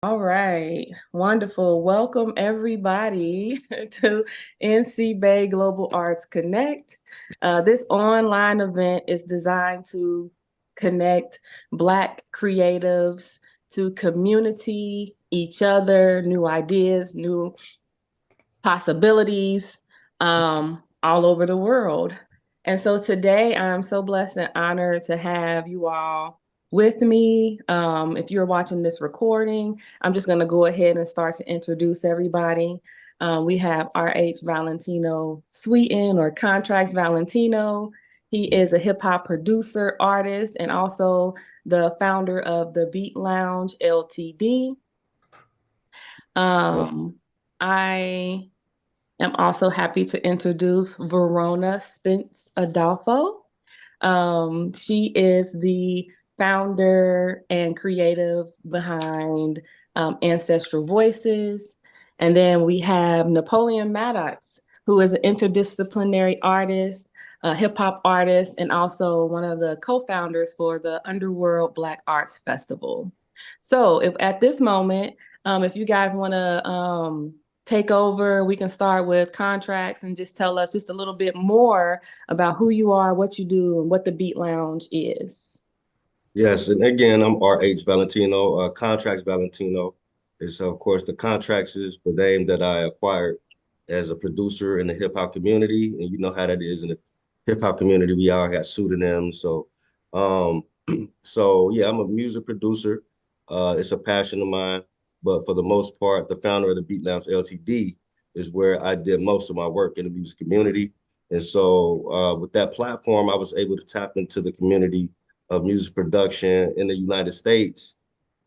All right, wonderful. Welcome everybody to NCBAE Global Arts Connect. This online event is designed to connect Black creatives to community, each other, new ideas, new possibilities all over the world. And so today I'm so blessed and honored to have you all with me. If you're watching this recording, I'm just going to go ahead and start to introduce everybody. We have RH Valentino Sweeten or Kontrax Valentino. He is a hip hop producer, artist, and also the founder of the Beat Lounge Ltd. I am also happy to introduce Verona Spence-Adofo. She is the founder and creative behind Ancestral Voices. And then we have Napoleon Maddox, who is an interdisciplinary artist, a hip hop artist, and also one of the co-founders for the Underworld Black Arts Festival. So if at this moment, if you guys want to take over, we can start with Kontrax and just tell us just a little bit more about who you are, what you do, and what the Beat Lounge is. Yes, and again, I'm RH Valentino. Kontrax Valentino is, of course, the Kontrax is the name that I acquired as a producer in the hip hop community, and you know how that is in the hip hop community. We all got pseudonyms, um, so yeah, I'm a music producer. It's a passion of mine, but for the most part, the founder of the Beat Lounge Ltd is where I did most of my work in the music community, and so with that platform, I was able to tap into the community of music production in the United States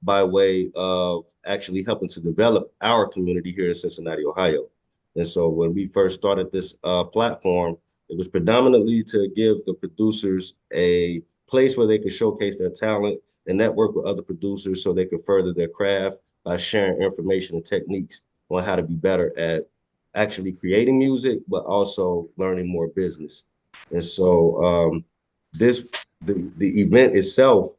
by way of actually helping to develop our community here in Cincinnati, Ohio. And so when we first started this platform, it was predominantly to give the producers a place where they could showcase their talent and network with other producers so they could further their craft by sharing information and techniques on how to be better at actually creating music, but also learning more business. And so this the event itself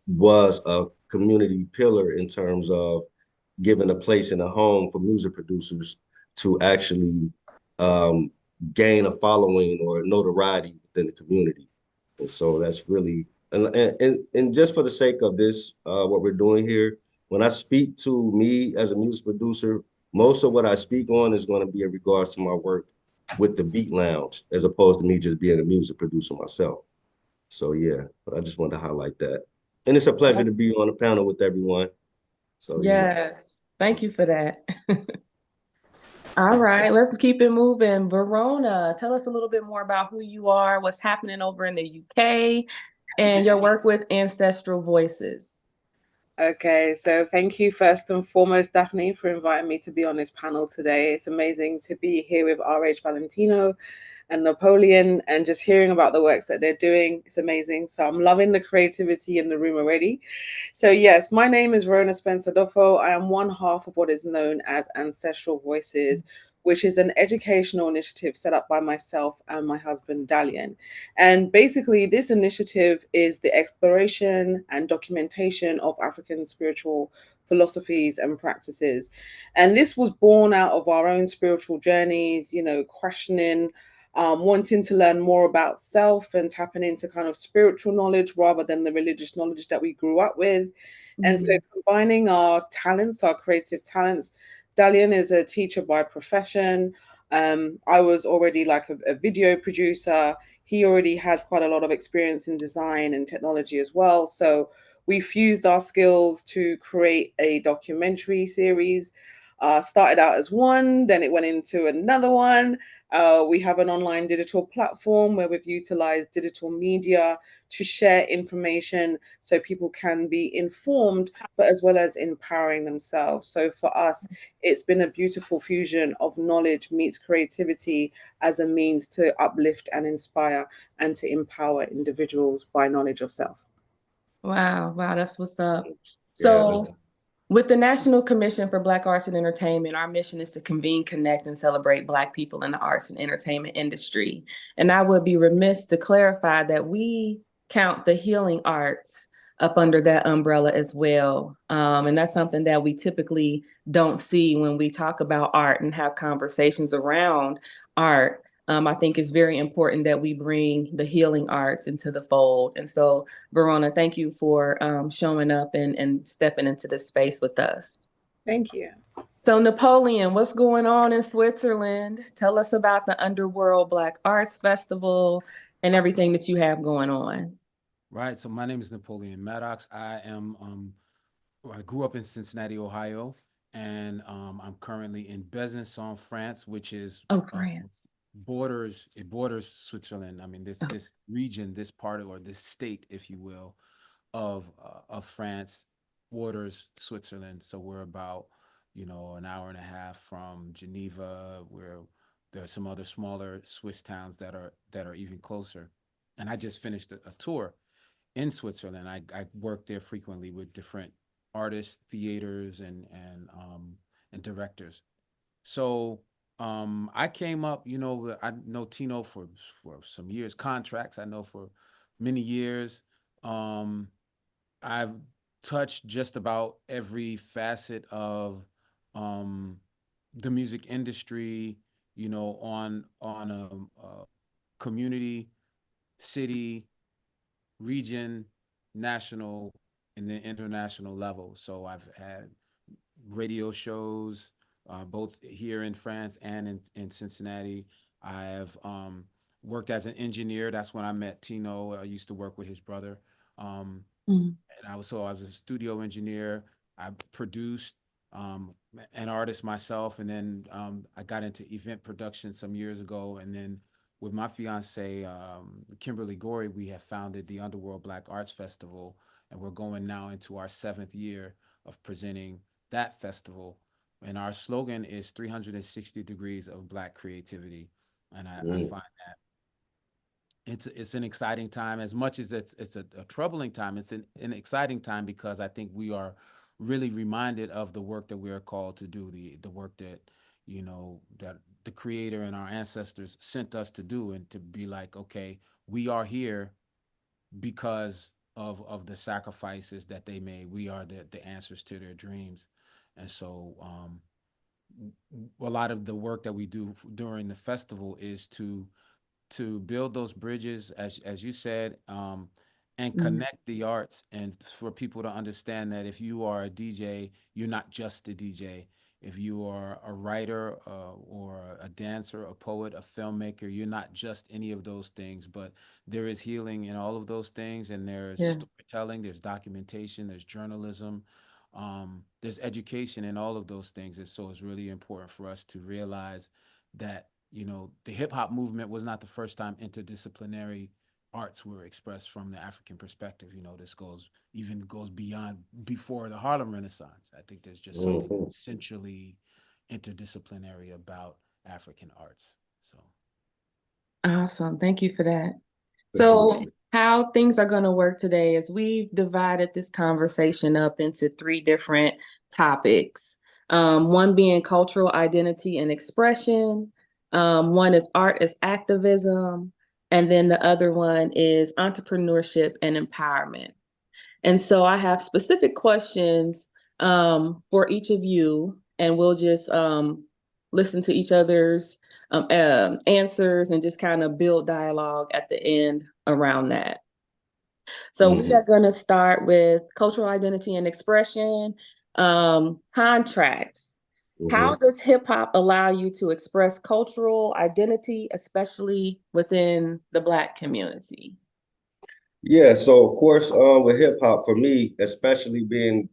was a community pillar in terms of giving a place and a home for music producers to actually um, gain a following or notoriety within the community. And so that's really and just for the sake of this, what we're doing here, when I speak to me as a music producer, most of what I speak on is going to be in regards to my work with the Beat Lounge, as opposed to me just being a music producer myself. So yeah, I just wanted to highlight that. And it's a pleasure to be on the panel with everyone. So, you know. Yes, thank you for that. All right, let's keep it moving. Verona, tell us a little bit more about who you are, what's happening over in the UK, and your work with Ancestral Voices. Okay, so thank you first and foremost, Daphne, for inviting me to be on this panel today. It's amazing to be here with RH Valentino and Napoleon and just hearing about the works that they're doing. It's amazing. So I'm loving the creativity in the room already. So yes, my name is Verona Spence-Adofo. I am one half of what is known as Ancestral Voices, which is an educational initiative set up by myself and my husband, Dalian. And basically, this initiative is the exploration and documentation of African spiritual philosophies and practices. And this was born out of our own spiritual journeys, questioning, wanting to learn more about self and tapping into kind of spiritual knowledge rather than the religious knowledge that we grew up with. And so combining our talents, our creative talents. Dalian is a teacher by profession. I was already like a video producer. He already has quite a lot of experience in design and technology as well. So we fused our skills to create a documentary series. Started out as one, then it went into another one. We have an online digital platform where we've utilized digital media to share information so people can be informed, but as well as empowering themselves. So for us, it's been a beautiful fusion of knowledge meets creativity as a means to uplift and inspire and to empower individuals by knowledge of self. Wow, wow, that's what's up. Yeah. So, with the National Commission for Black Arts and Entertainment, our mission is to convene, connect, and celebrate Black people in the arts and entertainment industry. And I would be remiss to clarify that we count the healing arts up under that umbrella as well. And that's something that we typically don't see when we talk about art and have conversations around art. I think it's very important that we bring the healing arts into the fold. And so, Verona, thank you for showing up and stepping into this space with us. Thank you. So, Napoleon, what's going on in Switzerland? Tell us about the Underworld Black Arts Festival and everything that you have going on. Right. So my name is Napoleon Maddox. I grew up in Cincinnati, Ohio, and I'm currently in Besançon, France, which is Oh, France. it borders Switzerland. I mean, this region, this part or this state, if you will, of France borders Switzerland. So we're about, an hour and a half from Geneva, where there are some other smaller Swiss towns that are even closer. And I just finished a tour in Switzerland. I work there frequently with different artists, theaters, and directors. So I came up, I know Tino for some years, Kontrax, I know for many years. I've touched just about every facet of the music industry, on a community, city, region, national, and then international level. So I've had radio shows, both here in France and in Cincinnati. I have worked as an engineer. That's when I met Tino. I used to work with his brother. Mm. And I was a studio engineer. I produced an artist myself, and then I got into event production some years ago, and then with my fiance, Kimberly Gorey, we have founded the Underworld Black Arts Festival, and we're going now into our 7th year of presenting that festival. And our slogan is 360 degrees of Black creativity. And I find that it's an exciting time. As much as it's a troubling time, it's an exciting time because I think we are really reminded of the work that we are called to do, the work that, that the creator and our ancestors sent us to do, and to be like, okay, we are here because of the sacrifices that they made. We are the answers to their dreams. And so a lot of the work that we do during the festival is to build those bridges, as you said, and connect the arts, and for people to understand that if you are a DJ, you're not just a DJ. If you are a writer, or a dancer, a poet, a filmmaker, you're not just any of those things, but there is healing in all of those things, and there's Yeah. storytelling, there's documentation, there's journalism, there's education in all of those things. And so it's really important for us to realize that, the hip hop movement was not the first time interdisciplinary arts were expressed from the African perspective. This goes beyond before the Harlem Renaissance. I think there's just something essentially interdisciplinary about African arts. So Awesome. Thank you for that. So how things are going to work today is we've divided this conversation up into 3 different topics. One being cultural identity and expression. One is art as activism. And then the other one is entrepreneurship and empowerment. And so I have specific questions for each of you, and we'll just listen to each other's answers and just kind of build dialogue at the end around that. So we are going to start with cultural identity and expression. Contracts. How does hip hop allow you to express cultural identity, especially within the Black community? Yeah, so of course, with hip hop, for me, especially being,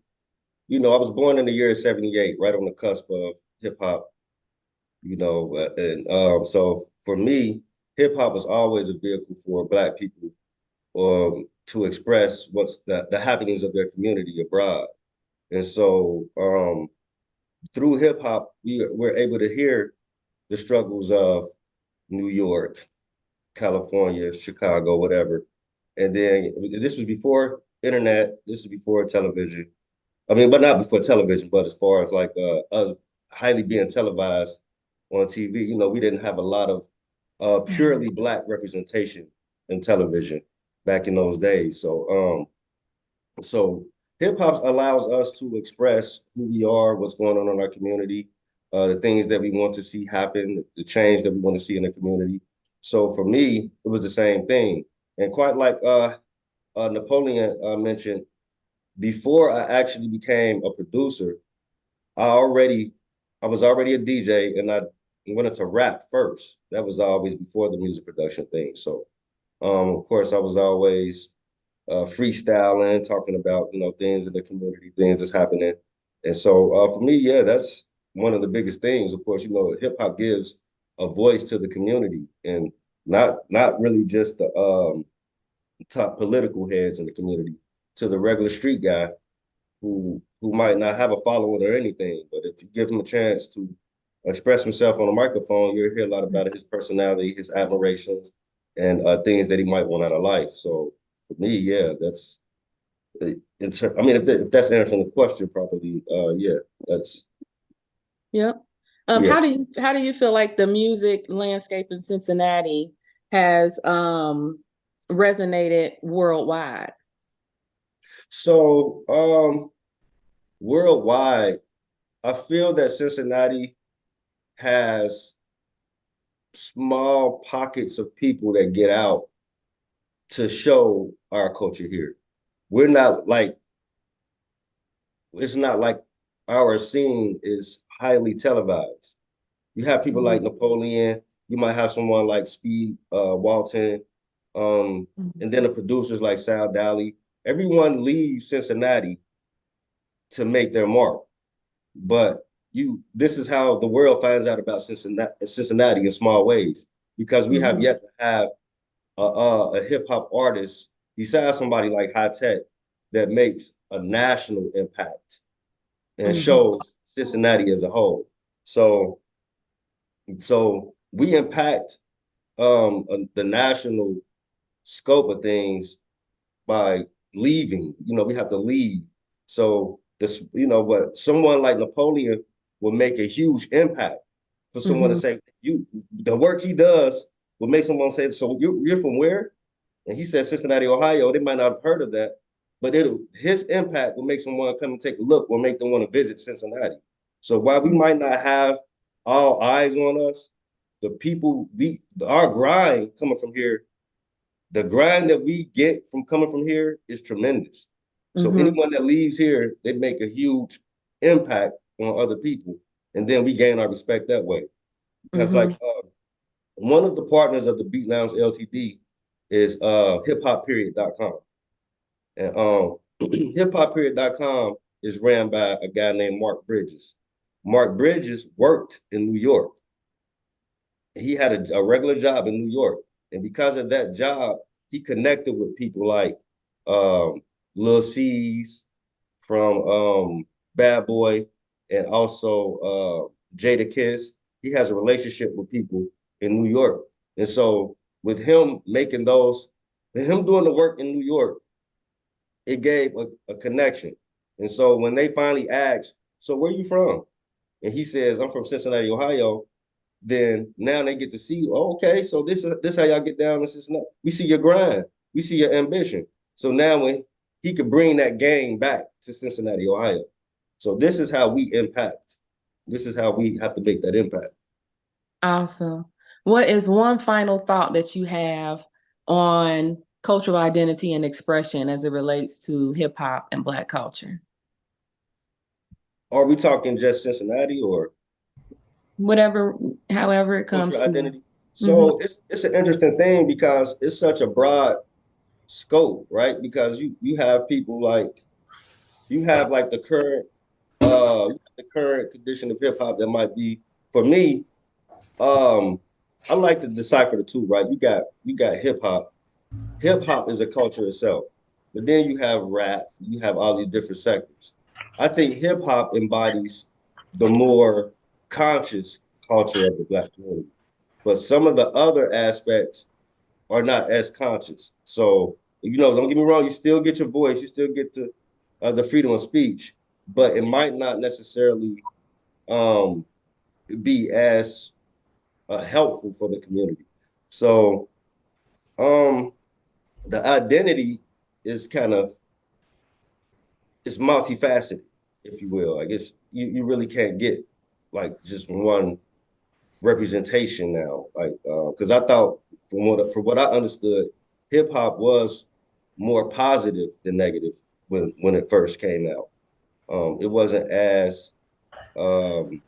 I was born in the year of 78, right on the cusp of hip hop, and so for me, hip hop was always a vehicle for Black people to express what's the happenings of their community abroad. And so through hip hop, we're able to hear the struggles of New York, California, Chicago, whatever. And then this was before internet, this is before television. I mean, but not before television, but as far as like us highly being televised on TV, we didn't have a lot of purely Black representation in television back in those days. So So hip hop allows us to express who we are, what's going on in our community, the things that we want to see happen, the change that we want to see in the community. So for me, it was the same thing. And quite like Napoleon mentioned, before I actually became a producer, I already I was already a DJ and I went into rap first. That was always before the music production thing. So of course I was always freestyling, talking about things in the community, things that's happening. And so for me, yeah, that's one of the biggest things. Of course, hip hop gives a voice to the community, and not really just the top political heads in the community, to the regular street guy who might not have a following or anything, but if you give him a chance to express himself on a microphone, you'll hear a lot about his personality, his admirations, and things that he might want out of life. So for me, yeah, that's. I mean, if that's answering the question properly, yeah, that's Yep. yeah. How do you feel like the music landscape in Cincinnati has resonated worldwide? So worldwide, I feel that Cincinnati has small pockets of people that get out to show our culture here. We're not like it's not like our scene is highly televised. You have people like Mhm. Napoleon. You might have someone like Speed Walton, and then the producers like Sal Dally. Everyone leaves Cincinnati to make their mark, but this is how the world finds out about Cincinnati in small ways because we have Mhm. yet to have a hip hop artist besides somebody like High Tech that makes a national impact and Mhm. shows Cincinnati as a whole. So we impact the national scope of things by leaving. We have to leave. So what someone like Napoleon will make a huge impact for someone to Mhm. say the work he does will make someone say, so you're from where? And he said Cincinnati, Ohio. They might not have heard of that, but his impact will make someone come and take a look, will make them want to visit Cincinnati. So while we might not have all eyes on us, the people our grind coming from here, the grind that we get from coming from here is tremendous. So Mhm. anyone that leaves here, they make a huge impact on other people, and then we gain our respect that way. Because like Mhm. one of the partners of the Beat Lounge Ltd is hiphopperiod.com. And hiphopperiod.com is ran by a guy named Mark Bridges. Mark Bridges worked in New York. He had a regular job in New York. And because of that job, he connected with people like um, Lil C's from Bad Boy and also Jada Kiss. He has a relationship with people in New York. And so with him him doing the work in New York, it gave a connection. And so when they finally asked, so where you from? And he says, I'm from Cincinnati, Ohio. Then now they get to see, oh, okay, so this how y'all get down in Cincinnati. We see your grind. We see your ambition. So now when he could bring that game back to Cincinnati, Ohio. So this is how we impact. This is how we have to make that impact. Awesome. What is one final thought that you have on cultural identity and expression as it relates to hip hop and Black culture? Are we talking just Cincinnati or Whatever, however it comes cultural to you. identity? Mhm. So it's an interesting thing because it's such a broad scope, right? Because you have people like you have like the current condition of hip hop that might be for me. I like to decipher the two, right? You got hip hop. Hip hop is a culture itself, but then you have rap. You have all these different sectors. I think hip hop embodies the more conscious culture of the Black community, but some of the other aspects are not as conscious. So don't get me wrong. You still get your voice. You still get the freedom of speech, but it might not necessarily um, be as helpful for the community. So um, the identity is kind of it's multifaceted, if you will. I guess you really can't get like just one representation now. Like, because I thought from what I understood, hip hop was more positive than negative when it first came out. It wasn't as um,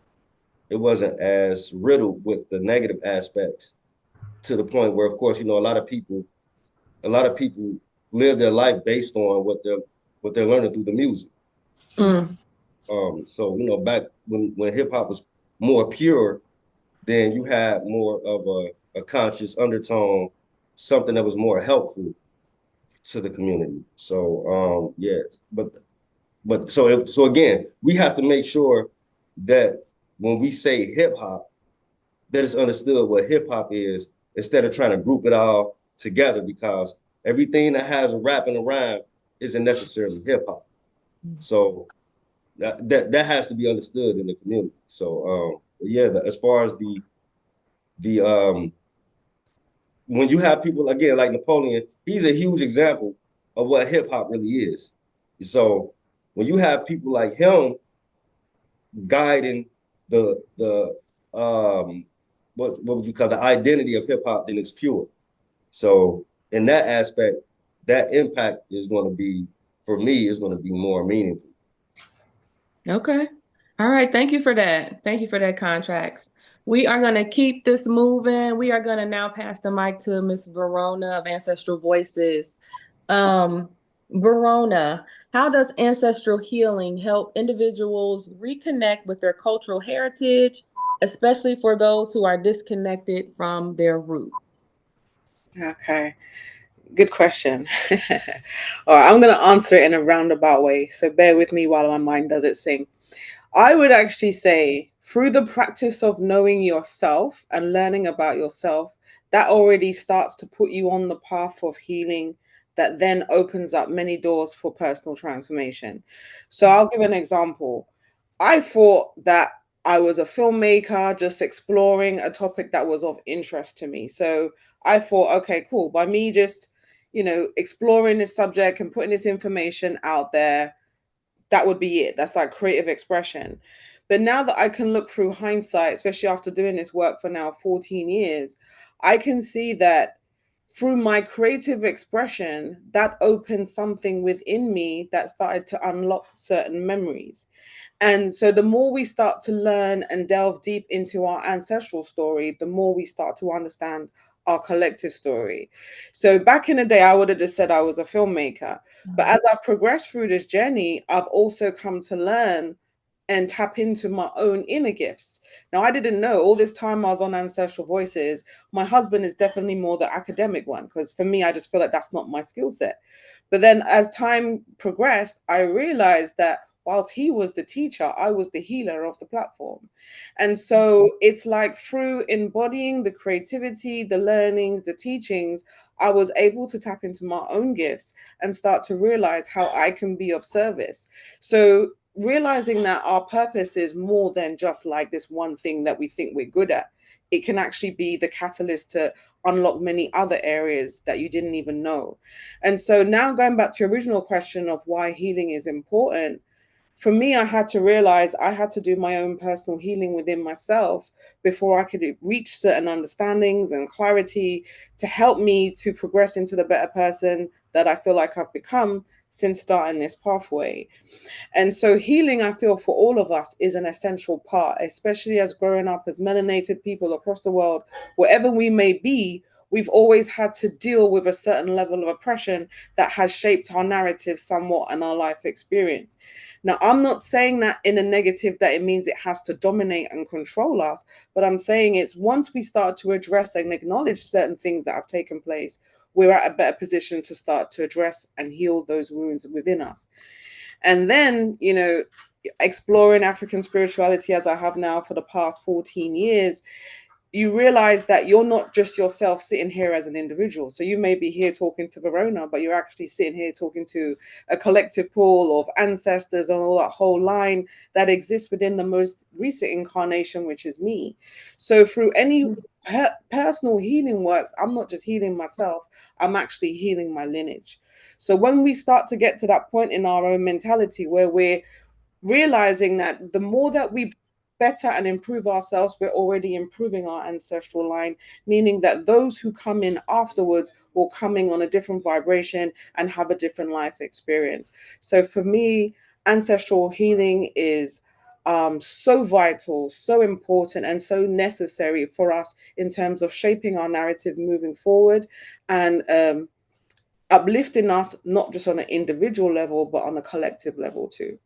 it wasn't as riddled with the negative aspects to the point where, of course, a lot of people live their life based on what they're learning through the music. Mm. So back when hip hop was more pure, then you had more of a conscious undertone, something that was more helpful to the community. So yeah, so again, we have to make sure that when we say hip hop, that it's understood what hip hop is instead of trying to group it all together, because everything that has a rap and a rhyme isn't necessarily hip hop. So that has to be understood in the community. So yeah, as far as the when you have people again like Napoleon, he's a huge example of what hip hop really is. So when you have people like him guiding the what would you call the identity of hip hop, then it's pure. So in that aspect, that impact is going to be, for me, is going to be more meaningful. Okay. All right. Thank you for that. Thank you for that, Kontrax. We are going to keep this moving. We are going to now pass the mic to Miss Verona of Ancestral Voices. Verona, how does ancestral healing help individuals reconnect with their cultural heritage, especially for those who are disconnected from their roots? Okay, good question. All right, I'm going to answer it in a roundabout way. So bear with me while my mind does its thing. I would actually say through the practice of knowing yourself and learning about yourself, that already starts to put you on the path of healing that then opens up many doors for personal transformation. So I'll give an example. I thought that I was a filmmaker just exploring a topic that was of interest to me. So I thought, okay, cool. By me just, exploring this subject and putting this information out there, that would be it. That's like creative expression. But now that I can look through hindsight, especially after doing this work for now 14 years, I can see that through my creative expression, that opened something within me that started to unlock certain memories. And so the more we start to learn and delve deep into our ancestral story, the more we start to understand our collective story. So back in the day, I would have just said I was a filmmaker. But as I've progressed through this journey, I've also come to learn and tap into my own inner gifts. Now, I didn't know all this time I was on Ancestral Voices. My husband is definitely more the academic one, because for me, I just feel like that's not my skill set. But then as time progressed, I realized that whilst he was the teacher, I was the healer of the platform. And so it's like through embodying the creativity, the learnings, the teachings, I was able to tap into my own gifts and start to realize how I can be of service. So realizing that our purpose is more than just like this one thing that we think we're good at. It can actually be the catalyst to unlock many other areas that you didn't even know. And so now going back to your original question of why healing is important, for me, I had to realize I had to do my own personal healing within myself before I could reach certain understandings and clarity to help me to progress into the better person that I feel like I've become since starting this pathway. And so healing, I feel, for all of us is an essential part, especially as growing up as melanated people across the world, wherever we may be. We've always had to deal with a certain level of oppression that has shaped our narrative somewhat and our life experience. Now, I'm not saying that in a negative, that it means it has to dominate and control us, but I'm saying it's once we start to address and acknowledge certain things that have taken place, we're at a better position to start to address and heal those wounds within us. And then, exploring African spirituality as I have now for the past 14 years, you realize that you're not just yourself sitting here as an individual. So you may be here talking to Verona, but you're actually sitting here talking to a collective pool of ancestors and all that whole line that exists within the most recent incarnation, which is me. So through any personal healing works, I'm not just healing myself, I'm actually healing my lineage. So when we start to get to that point in our own mentality where we're realizing that the more that we better and improve ourselves, we're already improving our ancestral line, meaning that those who come in afterwards will coming on a different vibration and have a different life experience. So for me, ancestral healing is so vital, so important, and so necessary for us in terms of shaping our narrative moving forward and uplifting us, not just on an individual level, but on a collective level too.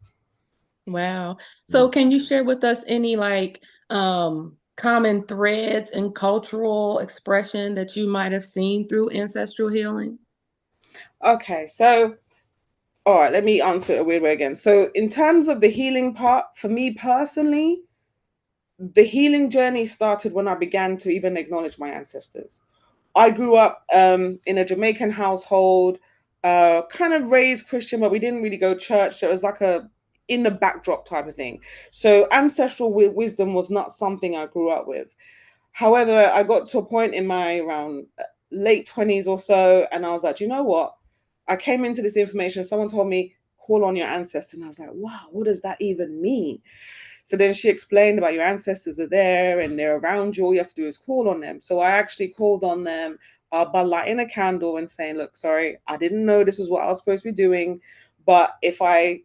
Wow. So can you share with us any like common threads in cultural expression that you might have seen through ancestral healing? Okay, so all right, let me answer it a weird way again. So in terms of the healing part, for me personally, the healing journey started when I began to even acknowledge my ancestors. I grew up in a Jamaican household, kind of raised Christian, but we didn't really go to church. So it was like a in the backdrop type of thing. So ancestral wisdom was not something I grew up with. However, I got to a point in my around late 20s or so, and I was like, you know what? I came into this information. Someone told me, call on your ancestors. And I was like, wow, what does that even mean? So then she explained about your ancestors are there and they're around you. All you have to do is call on them. So I actually called on them by lighting a candle and saying, look, sorry, I didn't know this is what I was supposed to be doing. But if I'm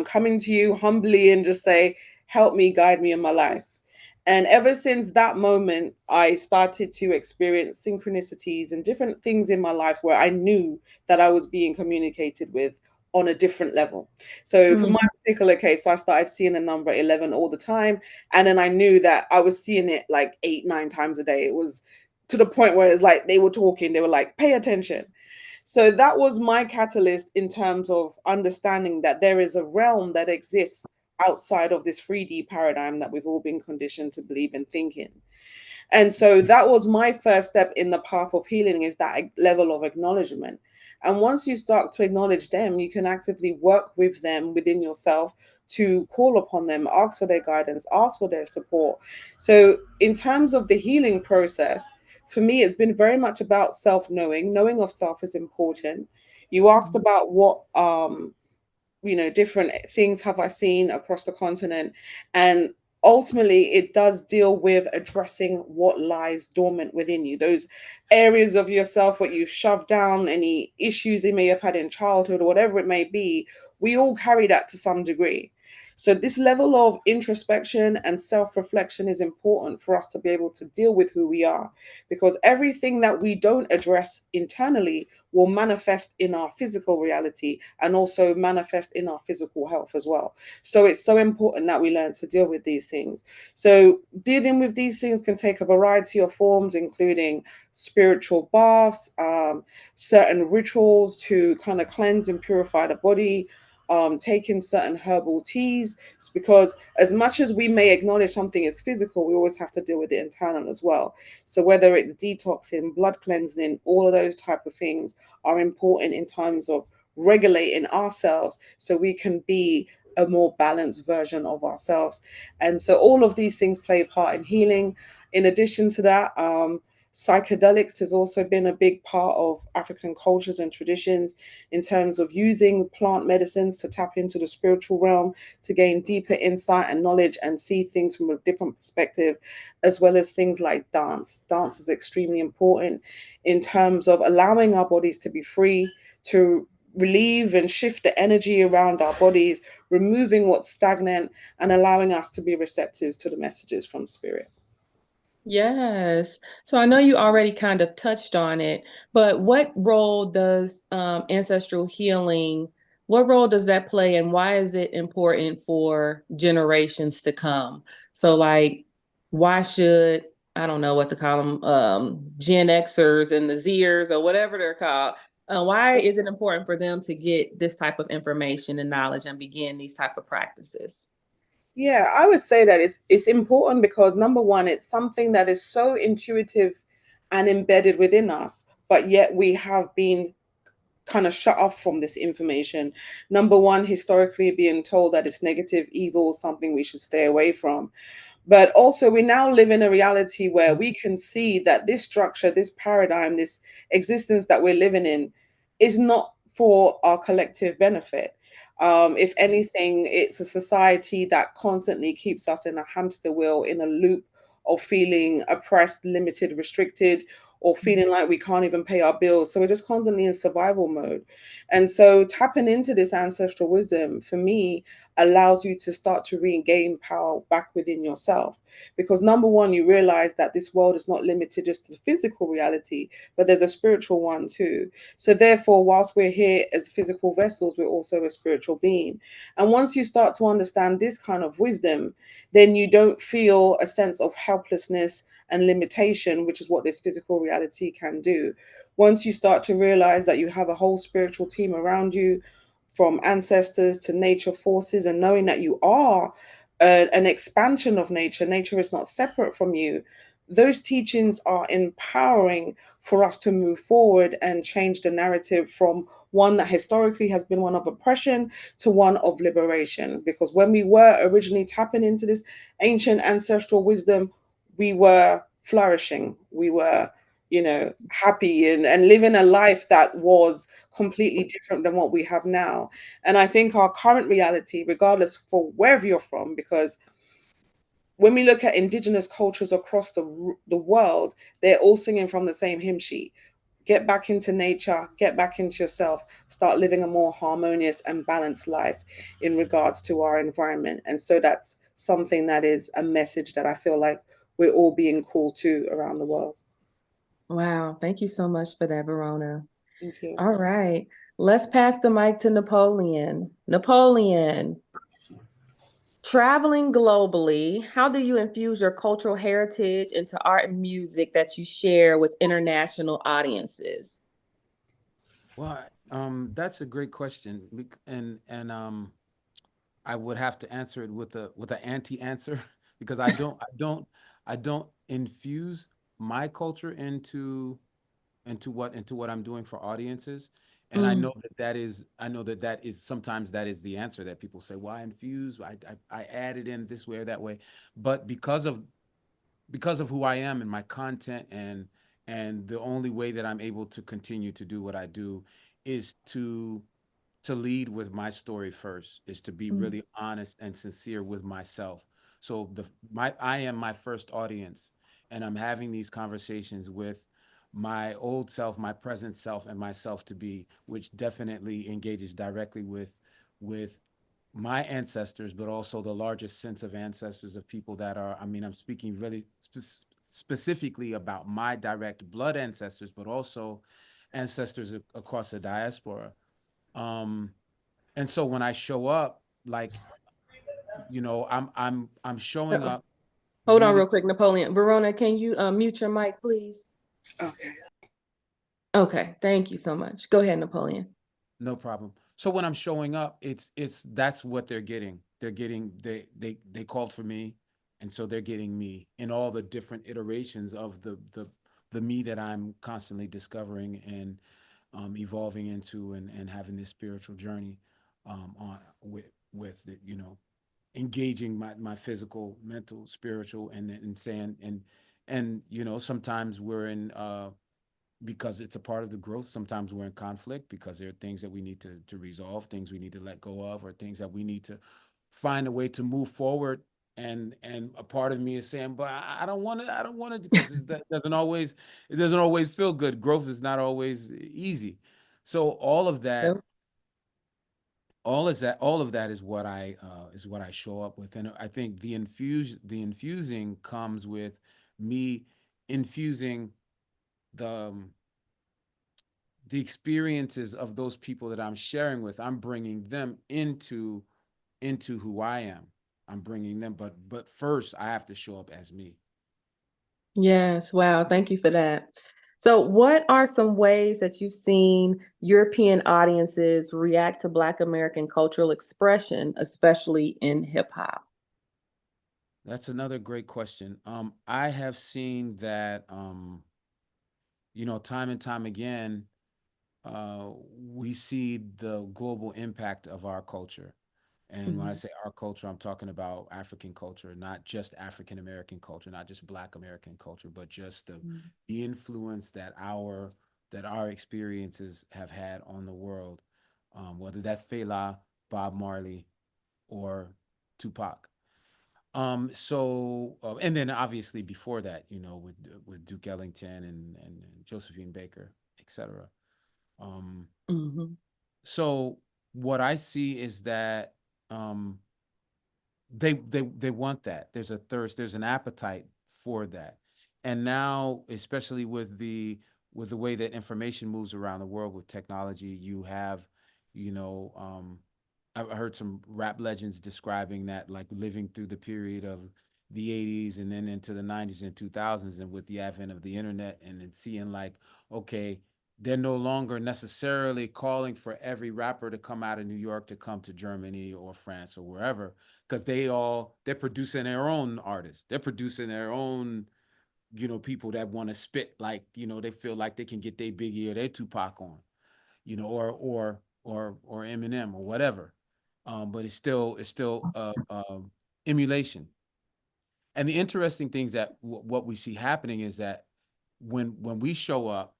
coming to you humbly and just say, help me, guide me in my life. And ever since that moment, I started to experience synchronicities and different things in my life where I knew that I was being communicated with on a different level. So for my particular case, I started seeing the number 11 all the time. And then I knew that I was seeing it like 8, 9 times a day. It was to the point where it's like they were talking, they were like, pay attention. So that was my catalyst in terms of understanding that there is a realm that exists outside of this 3D paradigm that we've all been conditioned to believe and think in. And so that was my first step in the path of healing, is that level of acknowledgement. And once you start to acknowledge them, you can actively work with them within yourself to call upon them, ask for their guidance, ask for their support. So in terms of the healing process, for me, it's been very much about self-knowing. Knowing of self is important. You asked about what different things have I seen across the continent, and ultimately it does deal with addressing what lies dormant within you, those areas of yourself what you've shoved down, any issues they may have had in childhood or whatever it may be. We all carry that to some degree. So this level of introspection and self-reflection is important for us to be able to deal with who we are, because everything that we don't address internally will manifest in our physical reality and also manifest in our physical health as well. So it's so important that we learn to deal with these things. So dealing with these things can take a variety of forms, including spiritual baths, certain rituals to kind of cleanse and purify the body, taking certain herbal teas, because as much as we may acknowledge something is physical, we always have to deal with the internal as well. So whether it's detoxing, blood cleansing, all of those type of things are important in terms of regulating ourselves so we can be a more balanced version of ourselves. And so all of these things play a part in healing. In addition to that, psychedelics has also been a big part of African cultures and traditions in terms of using plant medicines to tap into the spiritual realm, to gain deeper insight and knowledge and see things from a different perspective, as well as things like dance. Dance is extremely important in terms of allowing our bodies to be free, to relieve and shift the energy around our bodies, removing what's stagnant and allowing us to be receptive to the messages from spirit. Yes. So I know you already kind of touched on it, but what role does ancestral healing, what role does that play, and why is it important for generations to come? So like, why should, I don't know what to call them, Gen Xers and the Zers or whatever they're called, why is it important for them to get this type of information and knowledge and begin these type of practices? Yeah, I would say that it's important because number one, it's something that is so intuitive and embedded within us, but yet we have been kind of shut off from this information. Number one, historically being told that it's negative, evil, something we should stay away from. But also, we now live in a reality where we can see that this structure, this paradigm, this existence that we're living in is not for our collective benefit. If anything, it's a society that constantly keeps us in a hamster wheel, in a loop of feeling oppressed, limited, restricted, or feeling like we can't even pay our bills. So we're just constantly in survival mode. And so tapping into this ancestral wisdom for me allows you to start to regain power back within yourself. Because number one, you realize that this world is not limited just to the physical reality, but there's a spiritual one too. So therefore, whilst we're here as physical vessels, we're also a spiritual being. And once you start to understand this kind of wisdom, then you don't feel a sense of helplessness and limitation, which is what this physical reality can do. Once you start to realize that you have a whole spiritual team around you, from ancestors to nature forces, and knowing that you are an expansion of nature, nature is not separate from you, those teachings are empowering for us to move forward and change the narrative from one that historically has been one of oppression to one of liberation. Because when we were originally tapping into this ancient ancestral wisdom, we were flourishing, we were, happy and living a life that was completely different than what we have now. And I think our current reality, regardless for wherever you're from, because when we look at indigenous cultures across the world, they're all singing from the same hymn sheet. Get back into nature, get back into yourself, start living a more harmonious and balanced life in regards to our environment. And so that's something that is a message that I feel like we're all being called to around the world. Wow. Thank you so much for that, Verona. Thank you. All right. Let's pass the mic to Napoleon. Napoleon, traveling globally, how do you infuse your cultural heritage into art and music that you share with international audiences? Well, that's a great question, and I would have to answer it with an anti-answer because I don't infuse my culture into what I'm doing for audiences. And I Mm, know that is sometimes that is the answer that people say, why infuse? I add it in this way or that way. But because of who I am and my content, and the only way that I'm able to continue to do what I do is to lead with my story first, is to be mm, really honest and sincere with myself. So I am my first audience, and I'm having these conversations with my old self, my present self, and myself to be, which definitely engages directly with my ancestors, but also the largest sense of ancestors of people that are, I mean, I'm speaking really specifically about my direct blood ancestors, but also ancestors across the diaspora. Um, and so when I show up, like, I'm showing uh-oh. up Hold on really. real quick, Napoleon. Verona, can you mute your mic, please? Okay. Okay, thank you so much. Go ahead, Napoleon. No problem. So when I'm showing up, it's that's what they're getting. They're getting they called for me, and so they're getting me in all the different iterations of the me that I'm constantly discovering and evolving into, and having this spiritual journey on with it, engaging my physical, mental, spiritual, and saying, and sometimes we're in because it's a part of the growth. Sometimes we're in conflict because there are things that we need to resolve, things we need to let go of, or things that we need to find a way to move forward. And a part of me is saying, but I don't want to. I don't want to, because that doesn't always feel good. Growth is not always easy. So Nope. all of that is what I show up with. And I think the infusing comes with me infusing the the experiences of those people that I'm sharing with. I'm bringing them into who I am. I'm bringing them, but first I have to show up as me. Yes, wow, thank you for that. So, what are some ways that you've seen European audiences react to Black American cultural expression, especially in hip hop? That's another great question. I have seen that, time and time again, we see the global impact of our culture. And when I say our culture, I'm talking about African culture, not just African American culture, not just Black American culture, but just the influence that our experiences have had on the world, whether that's Fela, Bob Marley, or Tupac. And then obviously before that, you know, with Duke Ellington and Josephine Baker, etc. So what I see is that they want that. There's a thirst, there's an appetite for that. And now, especially with the way that information moves around the world with technology, you have, you know, I've heard some rap legends describing that, like living through the period of the 80s and then into the 90s and 2000s, and with the advent of the internet, and then seeing like, okay, they're no longer necessarily calling for every rapper to come out of New York to come to Germany or France or wherever, because they're producing their own artists. They're producing their own, you know, people that want to spit like, you know, they feel like they can get their Biggie or their Tupac on, you know, or Eminem or whatever. But it's still emulation. And the interesting things that what we see happening is that when we show up,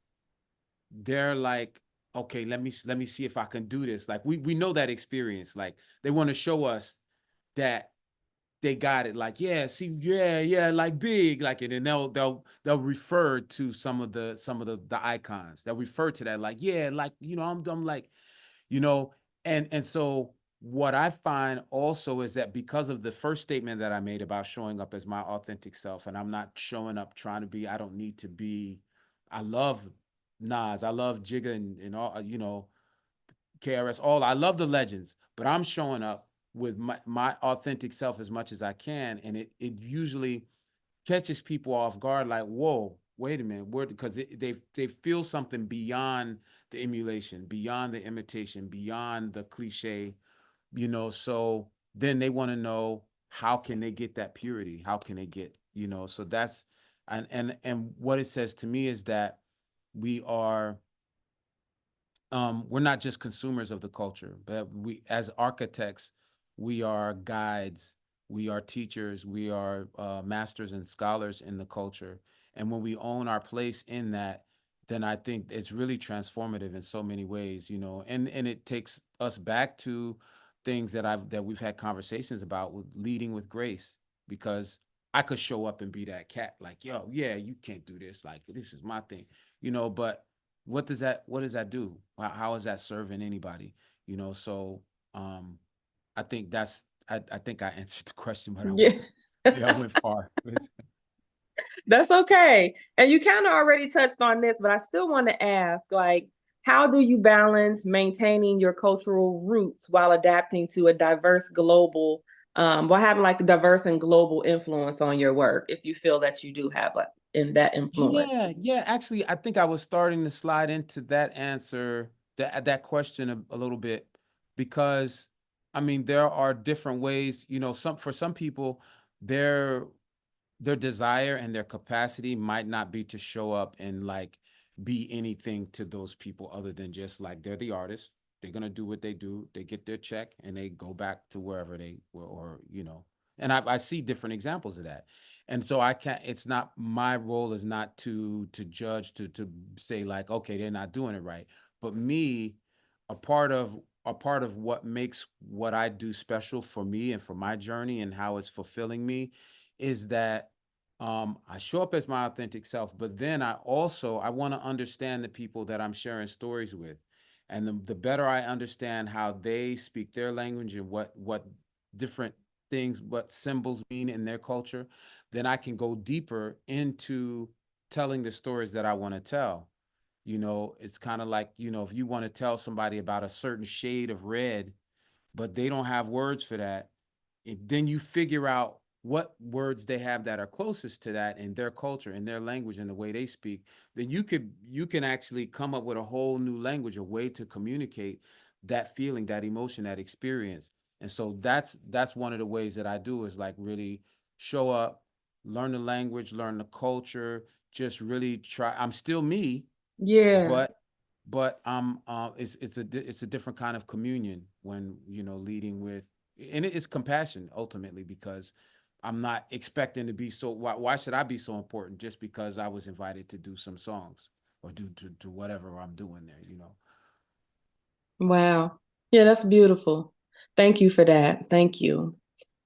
they're like, okay, let me see if I can do this. Like we know that experience. Like they want to show us that they got it. Like, yeah, see, yeah, like big, like it, and they'll refer to some of the icons. They'll refer to that, like, yeah, like, you know, I'm like, you know, and so what I find also is that because of the first statement that I made about showing up as my authentic self, and I'm not showing up trying to be, I don't need to be, I love Nas, I love Jigga and all, you know, KRS, all, I love the legends, but I'm showing up with my authentic self as much as I can. And it usually catches people off guard, like, whoa, wait a minute, where, because they feel something beyond the emulation, beyond the imitation, beyond the cliche, you know. So then they want to know, how can they get that purity? How can they get, you know? So that's, and what it says to me is that we are, we're not just consumers of the culture, but we, as architects, we are guides, we are teachers, we are masters and scholars in the culture. And when we own our place in that, then I think it's really transformative in so many ways, you know. And it takes us back to things that we've had conversations about, with leading with grace, because I could show up and be that cat, like, yo, yeah, you can't do this, like, this is my thing, you know. But what does that do? How is that serving anybody? You know, so I think I think I answered the question, but I Yeah. went, yeah, I went far. That's okay. And you kind of already touched on this, but I still want to ask, like, how do you balance maintaining your cultural roots while adapting to a diverse global, while having like a diverse and global influence on your work, if you feel that you do have like in that influence? Yeah. Actually, I think I was starting to slide into that answer, that question a little bit, because I mean, there are different ways, you know, for some people, their desire and their capacity might not be to show up and like be anything to those people other than just like, they're the artist. They're gonna do what they do. They get their check and they go back to wherever they were, or you know. And I see different examples of that. And so I can't. It's not, my role is not to judge, to say like, okay, they're not doing it right. But me, a part of what makes what I do special for me and for my journey and how it's fulfilling me is that I show up as my authentic self, but then I want to understand the people that I'm sharing stories with. And the better I understand how they speak their language and what different things, what symbols mean in their culture, then I can go deeper into telling the stories that I want to tell. You know, it's kind of like, you know, if you want to tell somebody about a certain shade of red, but they don't have words for that, then you figure out what words they have that are closest to that in their culture, in their language, and the way they speak. Then you can actually come up with a whole new language, a way to communicate that feeling, that emotion, that experience. And so that's one of the ways that I do, is like really show up, learn the language, learn the culture, just really try. I'm still me, Yeah. but it's a different kind of communion when, you know, leading with, and it's compassion ultimately, because I'm not expecting to be so, why should I be so important just because I was invited to do some songs or do whatever I'm doing there, you know? Wow. Yeah, that's beautiful. Thank you for that. Thank you.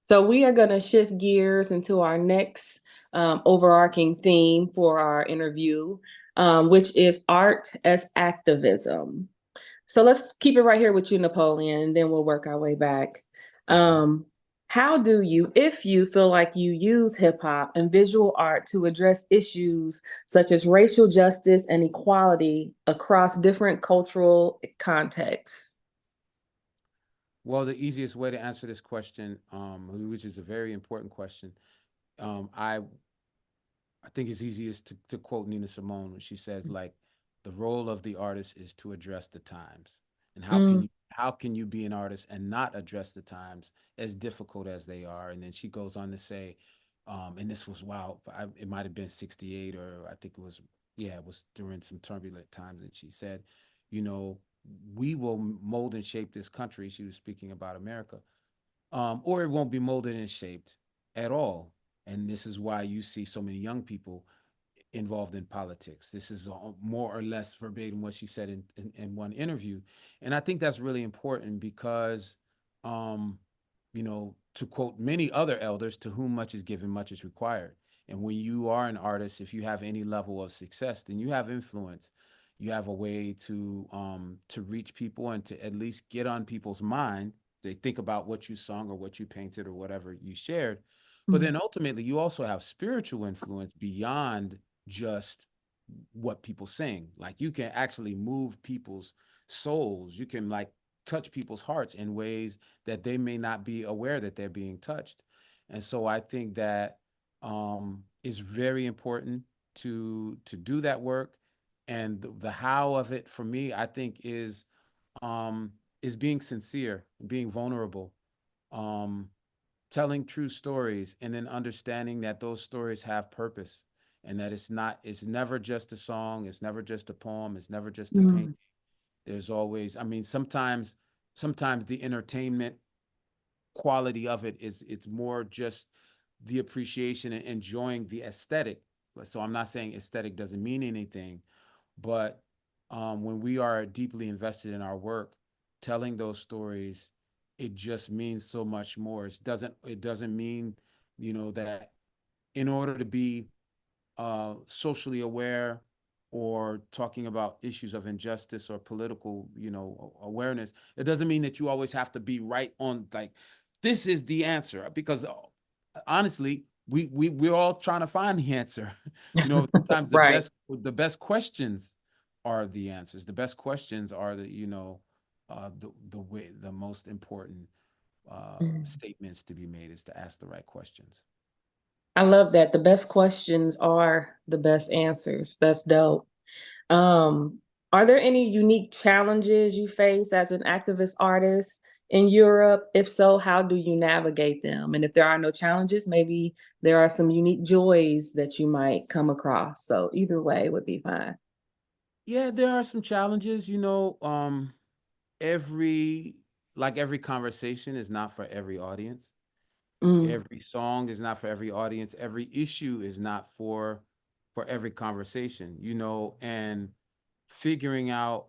So we are going to shift gears into our next overarching theme for our interview, which is art as activism. So let's keep it right here with you, Napoleon, and then we'll work our way back. Okay. How do you, if you feel like you use hip hop and visual art to address issues such as racial justice and equality across different cultural contexts? Well, the easiest way to answer this question, which is a very important question, I think it's easiest to quote Nina Simone when she says, like, the role of the artist is to address the times. And Mm, how can you be an artist and not address the times, as difficult as they are? And then she goes on to say, and this was wow, it might have been 68, or I think it was, yeah, it was during some turbulent times. And she said, you know, we will mold and shape this country. She was speaking about America, or it won't be molded and shaped at all. And this is why you see so many young people involved in politics. This is more or less verbatim what she said in one interview. And I think that's really important because, um, you know, to quote many other elders, to whom much is given, much is required. And when you are an artist, if you have any level of success, then you have influence. You have a way to reach people and to at least get on people's mind. They think about what you sung or what you painted or whatever you shared. But mm, then ultimately, you also have spiritual influence beyond just what people sing. Like, you can actually move people's souls. You can, like, touch people's hearts in ways that they may not be aware that they're being touched. And so I think that is very important to do that work. And the how of it for me, I think, um is being sincere, being vulnerable, um telling true stories, and then understanding that those stories have purpose, and that it's never just a song, it's never just a poem, it's never just a painting. mm, There's always, I mean, sometimes the entertainment quality of it is, it's more just the appreciation and enjoying the aesthetic. So I'm not saying aesthetic doesn't mean anything, but when we are deeply invested in our work, telling those stories, it just means so much more. It doesn't mean, that in order to be socially aware or talking about issues of injustice or political, awareness, it doesn't mean that you always have to be right on, like, this is the answer, because honestly, we're all trying to find the answer. Sometimes right. the best questions are the answers. The best questions are the most important Mm. statements to be made, is to ask the right questions. I love that. The best questions are the best answers. That's dope. Um, are there any unique challenges you face as an activist artist in Europe? If so, how do you navigate them? And if there are no challenges, maybe there are some unique joys that you might come across. So either way would be fine. Yeah, there are some challenges. Every every conversation is not for every audience. Mm, Every song is not for every audience. Every issue is not for every conversation, and figuring out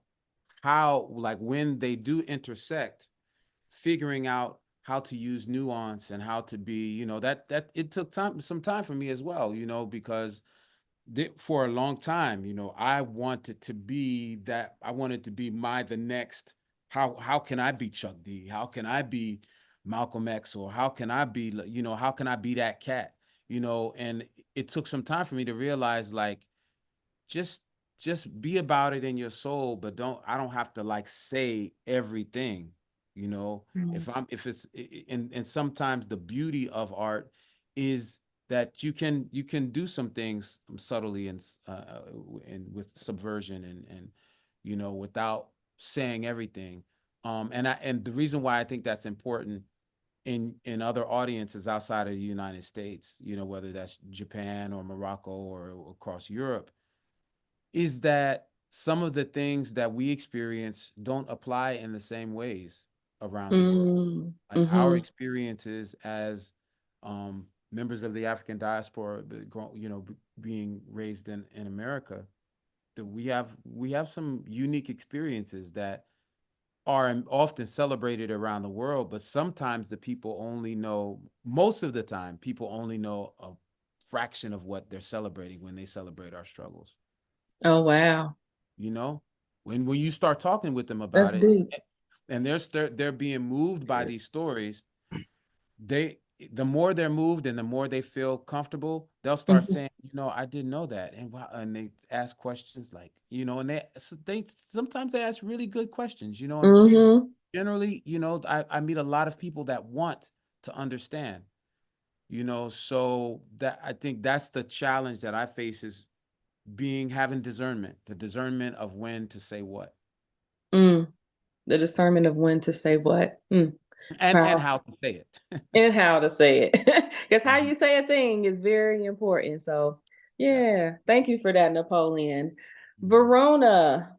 how, like, when they do intersect, figuring out how to use nuance and how to be, that it took some time for me as well, because for a long time, I wanted to be the next, how can I be Chuck D? How can I be Malcolm X? Or how can I be, how can I be that cat? And it took some time for me to realize, like, just be about it in your soul, but I don't have to, like, say everything, you know mm, if it's and sometimes the beauty of art is that you can do some things subtly, and with subversion, and without saying everything. And the reason why I think that's important in other audiences outside of the United States, whether that's Japan or Morocco or across Europe, is that some of the things that we experience don't apply in the same ways. around the world. Like our Mm-hmm. experiences as members of the African diaspora, being raised in America, that we have some unique experiences that are often celebrated around the world, but sometimes the people only know, most of the time, people only know a fraction of what they're celebrating when they celebrate our struggles. Oh, wow. You know, when you start talking with them about That's it, deep. and they're being moved by these stories, they the more they're moved and the more they feel comfortable, they'll start Mm-hmm. saying, I didn't know that, and wow, and they ask questions like, and they sometimes they ask really good questions, and Mm-hmm. generally, I meet a lot of people that want to understand, so that I think that's the challenge that I face is having discernment, the discernment of when to say what. Mm. The discernment of when to say what. And Powerful. how to say it. And how to say it. Because how Mhm. you say a thing is very important. So, Yeah. yeah, thank you for that, Napoleon. Mhm. Verona,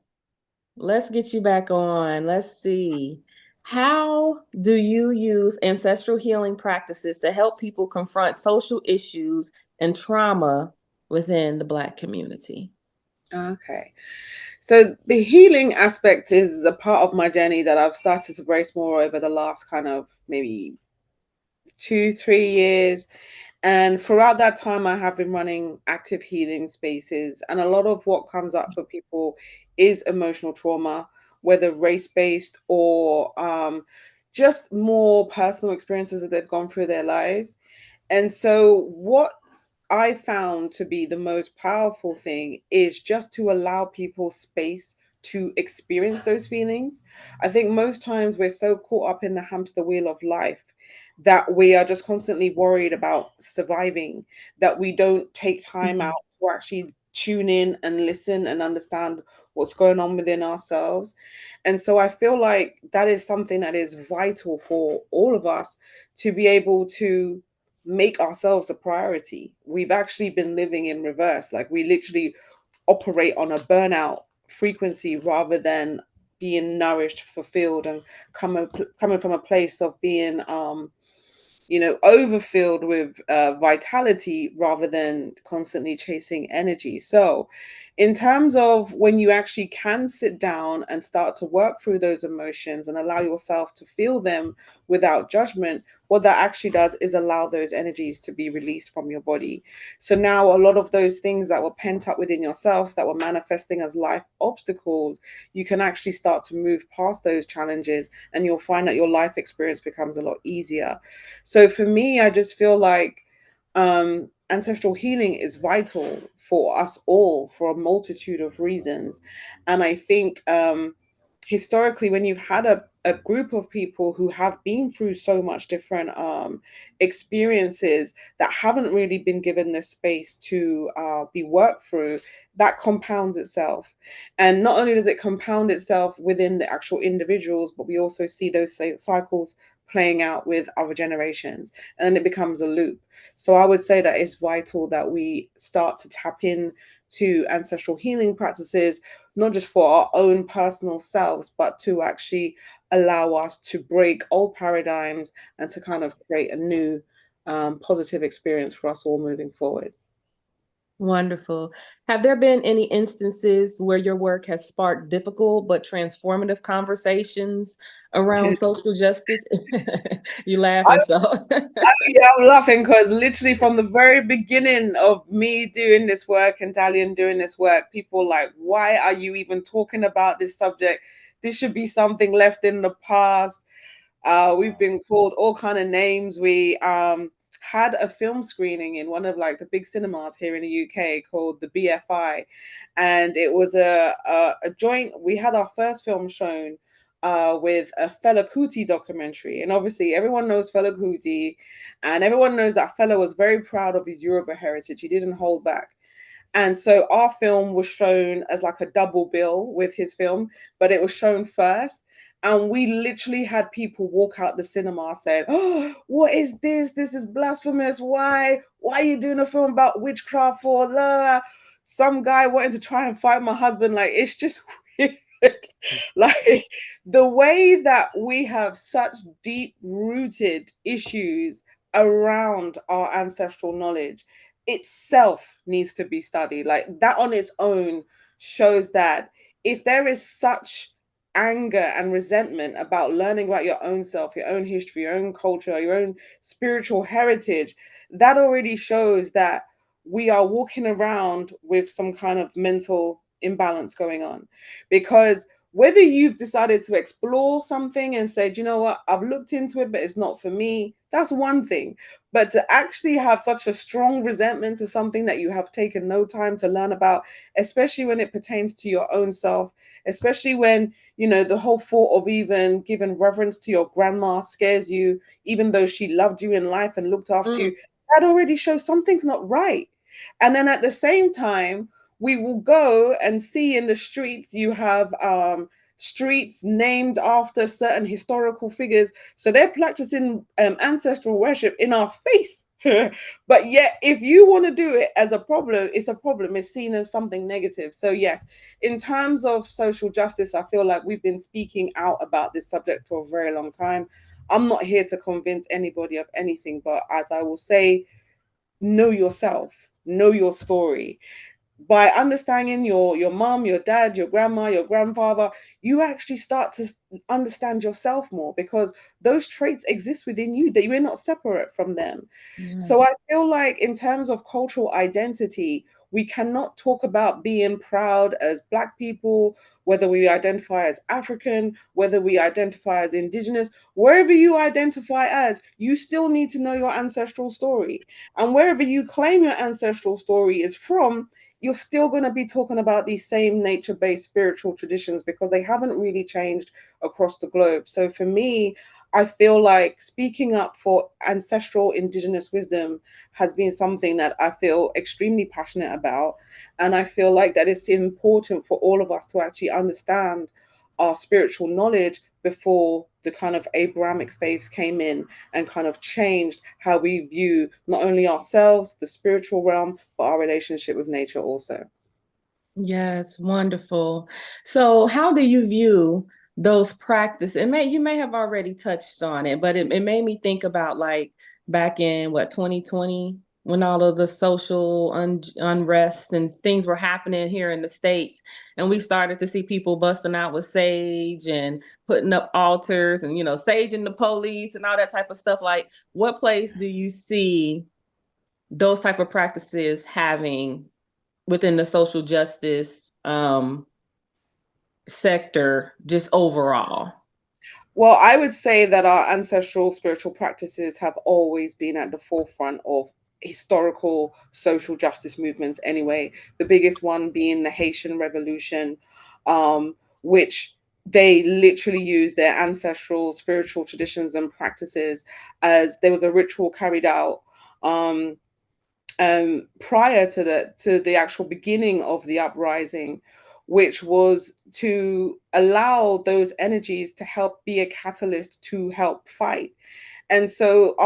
let's get you back on. Let's see. How do you use ancestral healing practices to help people confront social issues and trauma within the Black community? Okay. So the healing aspect is a part of my journey that I've started to brace more over the last kind of maybe 2, 3 years. And throughout that time, I have been running active healing spaces. And a lot of what comes up for people is emotional trauma, whether race based or just more personal experiences that they've gone through their lives. And so, what I found to be the most powerful thing is just to allow people space to experience those feelings. I think most times we're so caught up in the hamster wheel of life that we are just constantly worried about surviving, that we don't take time out to actually tune in and listen and understand what's going on within ourselves. And so I feel like that is something that is vital for all of us to be able to make ourselves a priority. We've actually been living in reverse. Like we literally operate on a burnout frequency rather than being nourished, fulfilled, and coming from a place of being overfilled with vitality rather than constantly chasing energy. So, in terms of when you actually can sit down and start to work through those emotions and allow yourself to feel them without judgment, what that actually does is allow those energies to be released from your body. So now a lot of those things that were pent up within yourself that were manifesting as life obstacles, you can actually start to move past those challenges and you'll find that your life experience becomes a lot easier. So for me, I just feel like ancestral healing is vital for us all for a multitude of reasons. And I think historically, when you've had a group of people who have been through so much different experiences that haven't really been given the space to be worked through, that compounds itself. And not only does it compound itself within the actual individuals, but we also see those cycles playing out with other generations, and then it becomes a loop. So I would say that it's vital that we start to tap in to ancestral healing practices, not just for our own personal selves, but to actually allow us to break old paradigms and to kind of create a new positive experience for us all moving forward. Wonderful. Have there been any instances where your work has sparked difficult but transformative conversations around social justice? You laughing so. Yeah, I'm laughing because literally from the very beginning of me doing this work and Dalian doing this work, people like, why are you even talking about this subject? This should be something left in the past. We've been called all kind of names. We had a film screening in one of like the big cinemas here in the UK called the BFI, and it was a joint. We had our first film shown with a Fela Kuti documentary, and obviously everyone knows Fela Kuti, and everyone knows that Fela was very proud of his Yoruba heritage. He didn't hold back. And so our film was shown as like a double bill with his film, but it was shown first. And we literally had people walk out the cinema saying, "Oh, what is this? This is blasphemous. Why? Why are you doing a film about witchcraft for?" La, la, la. Some guy wanting to try and fight my husband. Like, it's just weird. Like the way that we have such deep rooted issues around our ancestral knowledge itself needs to be studied. Like that on its own shows that if there is such anger and resentment about learning about your own self, your own history, your own culture, your own spiritual heritage, that already shows that we are walking around with some kind of mental imbalance going on. Because whether you've decided to explore something and said, you know what, I've looked into it, but it's not for me, that's one thing. But to actually have such a strong resentment to something that you have taken no time to learn about, especially when it pertains to your own self, especially when, you know, the whole thought of even giving reverence to your grandma scares you, even though she loved you in life and looked after you, that already shows something's not right. And then at the same time, we will go and see in the streets, you have streets named after certain historical figures. So they're practicing ancestral worship in our face. But yet, if you want to do it as a problem, it's a problem. It's seen as something negative. So yes, in terms of social justice, I feel like we've been speaking out about this subject for a very long time. I'm not here to convince anybody of anything, but as I will say, know yourself, know your story. By understanding your mom, your dad, your grandma, your grandfather, you actually start to understand yourself more, because those traits exist within you, that you are not separate from them. So I Yes. feel like in terms of cultural identity, we cannot talk about being proud as Black people, whether we identify as African, whether we identify as Indigenous, wherever you identify as, you still need to know your ancestral story. And wherever you claim your ancestral story is from, you're still going to be talking about these same nature-based spiritual traditions, because they haven't really changed across the globe. So for me, I feel like speaking up for ancestral indigenous wisdom has been something that I feel extremely passionate about. And I feel like that it's important for all of us to actually understand our spiritual knowledge before the kind of Abrahamic faiths came in and kind of changed how we view not only ourselves, the spiritual realm, but our relationship with nature also. Yes, wonderful. So how do you view those practices? You may have already touched on it, but it made me think about like back in what 2020, when all of the social unrest and things were happening here in the States, and we started to see people busting out with sage and putting up altars and, you know, saging the police and all that type of stuff. Like, what place do you see those type of practices having within the social justice sector, just overall? Well, I would say that our ancestral spiritual practices have always been at the forefront of historical social justice movements anyway. The biggest one being the Haitian Revolution, which they literally used their ancestral spiritual traditions and practices, as there was a ritual carried out um, prior to the actual beginning of the uprising, which was to allow those energies to help be a catalyst to help fight. And so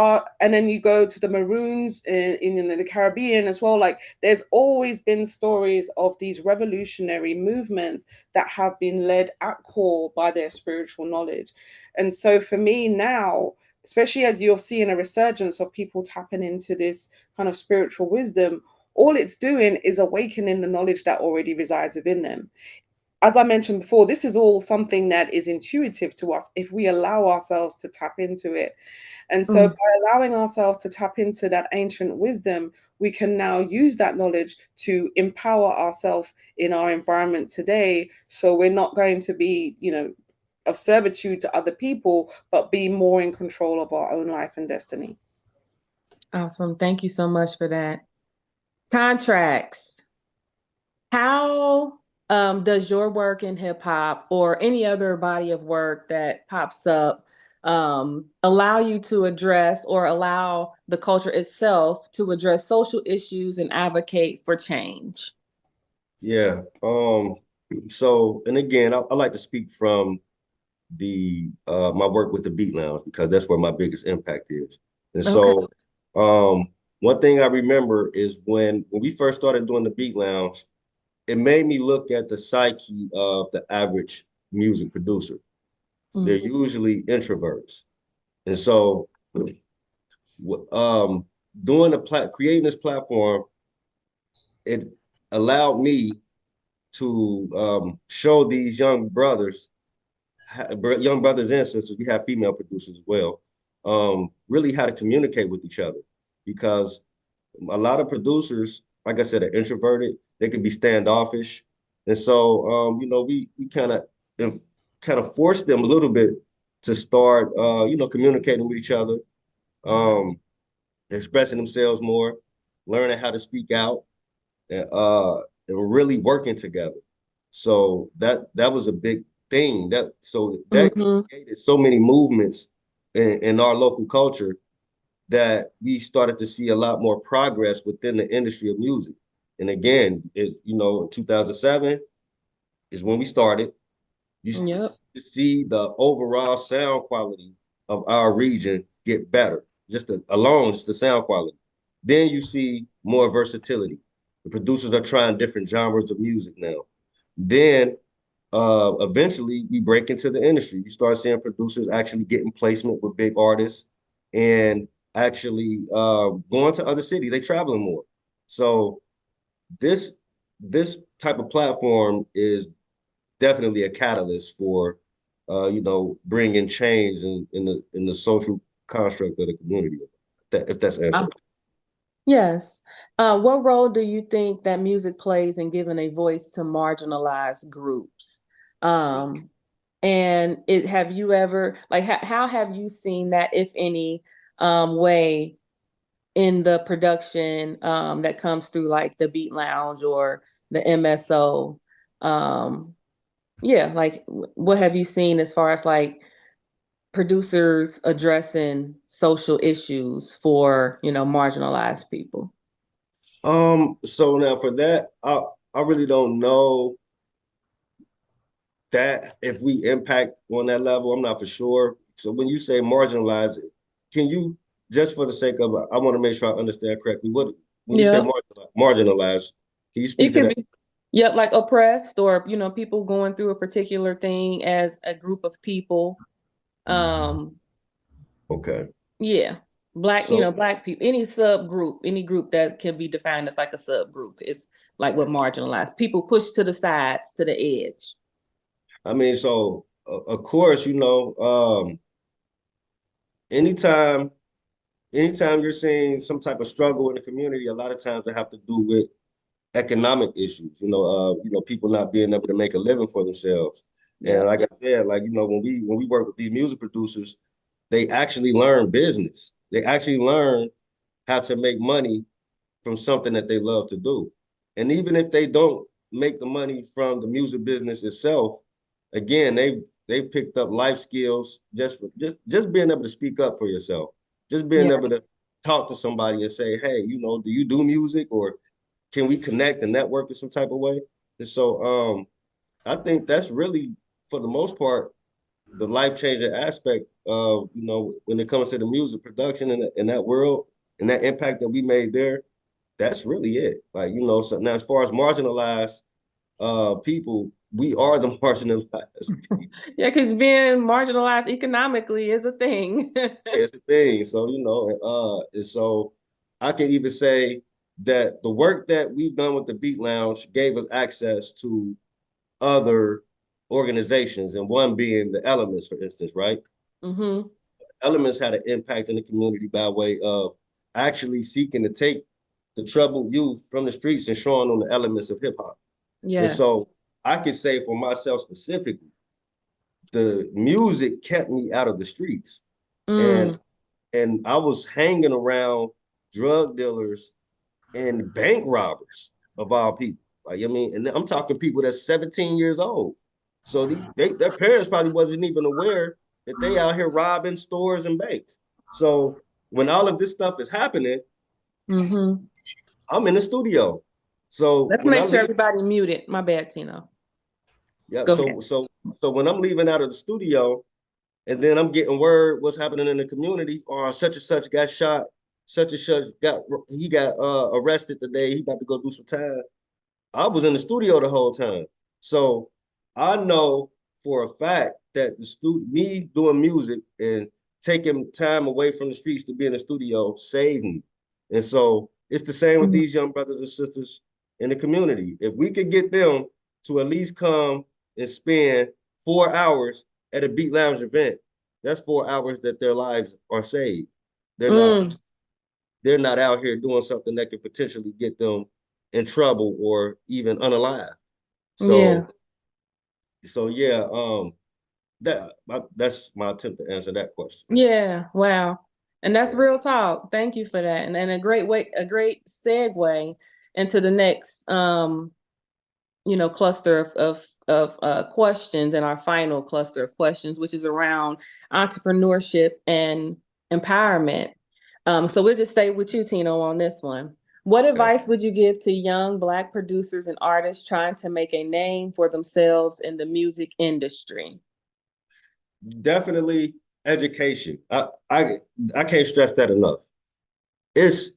and then you go to the Maroons in the Caribbean as well. Like there's always been stories of these revolutionary movements that have been led at core by their spiritual knowledge. And so for me now, especially as you're seeing a resurgence of people tapping into this kind of spiritual wisdom, all it's doing is awakening the knowledge that already resides within them. As I mentioned before, this is all something that is intuitive to us if we allow ourselves to tap into it. And so Mm. by allowing ourselves to tap into that ancient wisdom, we can now use that knowledge to empower ourselves in our environment today. So we're not going to be, you know, of servitude to other people, but be more in control of our own life and destiny. Awesome. Thank you so much for that. Kontrax. How does your work in hip hop or any other body of work that pops up allow you to address or allow the culture itself to address social issues and advocate for change? Yeah. So, and again, I like to speak from the my work with the Beat Lounge, because that's where my biggest impact is. And Okay. so one thing I remember is when we first started doing the Beat Lounge, it made me look at the psyche of the average music producer. They're usually introverts. And so creating this platform, it allowed me to show these young brothers and sisters, we have female producers as well, really how to communicate with each other. Because a lot of producers, like I said, are introverted. They can be standoffish. And so, we kind of forced them a little bit to start, communicating with each other, expressing themselves more, learning how to speak out, and really working together. So that was a big thing. That created so many movements in our local culture that we started to see a lot more progress within the industry of music. And again, in 2007 is when we started. You see the overall sound quality of our region get better, just the sound quality. Then you see more versatility. The producers are trying different genres of music now. Then eventually we break into the industry. You start seeing producers actually getting placement with big artists and actually going to other cities. They traveling more. So this type of platform is definitely a catalyst for bringing change in the social construct of the community. If that's answered. Yes. What role do you think that music plays in giving a voice to marginalized groups? And have you ever, like, how have you seen that, if any, way in the production that comes through, like the Beat Lounge or the MSO? Like, what have you seen as far as like producers addressing social issues for, marginalized people? So now for that, I really don't know that if we impact on that level. I'm not for sure. So when you say marginalized, can you, just for the sake of, I want to make sure I understand correctly, when you say marginalized, can you speak to that? Yep, like oppressed, or people going through a particular thing as a group of people. Okay. Yeah. Black, So, Black people, any subgroup, any group that can be defined as like a subgroup is like what marginalized people pushed to the sides, to the edge. I mean, so of course, anytime you're seeing some type of struggle in the community, a lot of times it have to do with economic issues, people not being able to make a living for themselves. And like I said, like, when we work with these music producers, they actually learn business. They actually learn how to make money from something that they love to do. And even if they don't make the money from the music business itself, again, they picked up life skills just being able to speak up for yourself, just being able to talk to somebody and say, hey, do you do music, or can we connect and network in some type of way? And so I think that's really, for the most part, the life-changing aspect of, when it comes to the music production in that world and that impact that we made there. That's really it. Like, so now as far as marginalized people, we are the marginalized people. Yeah, because being marginalized economically is a thing. It's a thing. So, and so I can even say that the work that we've done with the Beat Lounge gave us access to other organizations, and one being the Elements, for instance, right? Elements had an impact in the community by way of actually seeking to take the troubled youth from the streets and showing them the elements of hip hop. And so I can say for myself specifically, the music kept me out of the streets. And I was hanging around drug dealers and bank robbers of all people. Like, I mean, and I'm talking people that's 17 years old. So their parents probably wasn't even aware that they out here robbing stores and banks. So when all of this stuff is happening, I'm in the studio. So let's when make sure everybody muted. My bad, Tino. Yeah. Go ahead. So when I'm leaving out of the studio, and then I'm getting word what's happening in the community, or such and such got shot, such and such got arrested today, he about to go do some time. I was in the studio the whole time. So I know for a fact that me doing music and taking time away from the streets to be in the studio saved me. And so it's the same with Mhm. these young brothers and sisters in the community. If we could get them to at least come and spend 4 hours at a Beat Lounge event, that's 4 hours that their lives are saved. They're not Mm, they're not out here doing something that could potentially get them in trouble or even unalive. yeah. So yeah, that's my attempt to answer that question. Yeah. Wow. And that's Yeah. real talk. Thank you for that. And a great segue into the next cluster of questions, and our final cluster of questions, which is around entrepreneurship and empowerment. So we'll just stay with you, Tino, on this one. What Okay. advice would you give to young Black producers and artists trying to make a name for themselves in the music industry? Definitely education. I can't stress that enough. It's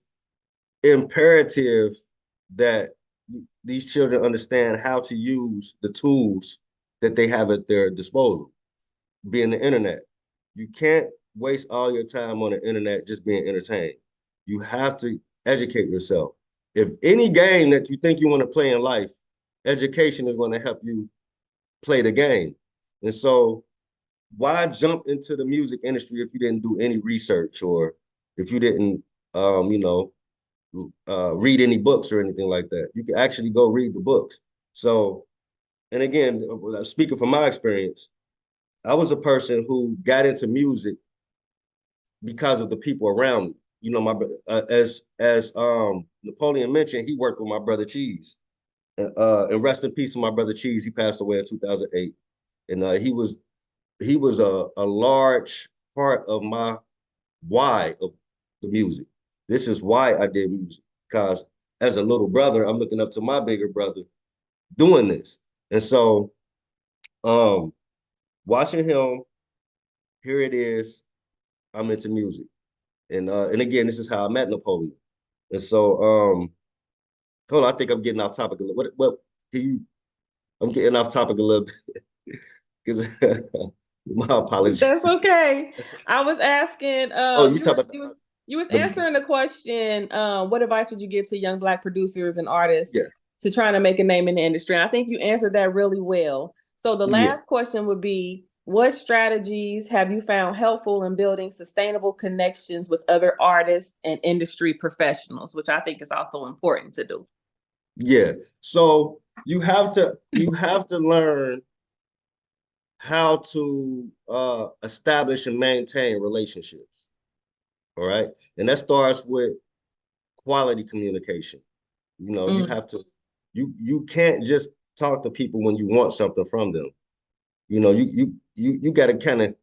imperative that these children understand how to use the tools that they have at their disposal, being the internet. You can't waste all your time on the internet just being entertained. You have to educate yourself. If any game that you think you want to play in life, education is going to help you play the game. And so why jump into the music industry if you didn't do any research or if you didn't read any books or anything like that? You can actually go read the books. So, and again, speaking from my experience, I was a person who got into music because of the people around me. You know, my as Napoleon mentioned, he worked with my brother Cheese. And rest in peace to my brother Cheese. He passed away in 2008, and he was a large part of my why of the music. This is why I did music, because as a little brother, I'm looking up to my bigger brother doing this. And so um watching him, here it is, I'm into music. And again, this is how I met Napoleon. And so hold on, I think I'm getting off topic a little. What can you I'm getting off topic a little bit because my That's apologies. okay. I was asking, Oh, you talk about you was the answering the question, what advice would you give to young Black producers and artists yeah, to trying to make a name in the industry? And I think you answered that really well. So the yeah. last question would be, what strategies have you found helpful in building sustainable connections with other artists and industry professionals, which I think is also important to do? Yeah. So you have to learn how to establish and maintain relationships. All right. And that starts with quality communication. You know, you Mm, have to you can't just talk to people when you want something from them. You know, you got to kind of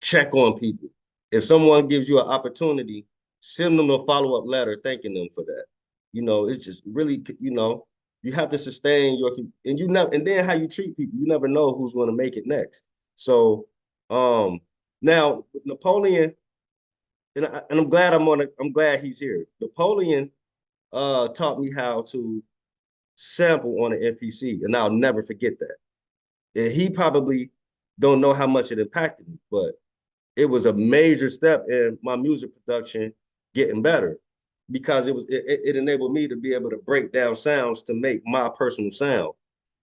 check on people. If someone gives you an opportunity, send them a follow-up letter thanking them for that. You know, it's just really, you have to sustain and you know, and then how you treat people. You never know who's going to make it next. So, um, now with Napoleon, and I'm glad he's here. Napoleon taught me how to sample on an MPC, and I'll never forget that. And he probably don't know how much it impacted me, but it was a major step in my music production getting better because it enabled me to be able to break down sounds to make my personal sound.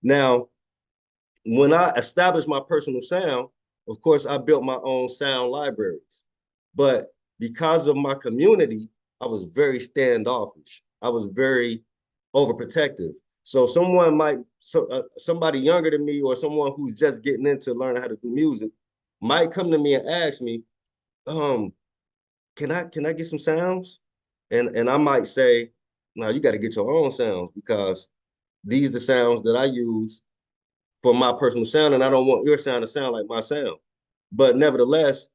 Now, when I established my personal sound, of course, I built my own sound libraries. But because of my community, I was very standoffish. I was very overprotective. So somebody younger than me or someone who's just getting into learning how to do music might come to me and ask me, um, can I get some sounds? And I might say, no, you got to get your own sounds because these are the sounds that I use for my personal sound, and I don't want your sound to sound like my sound. But nevertheless,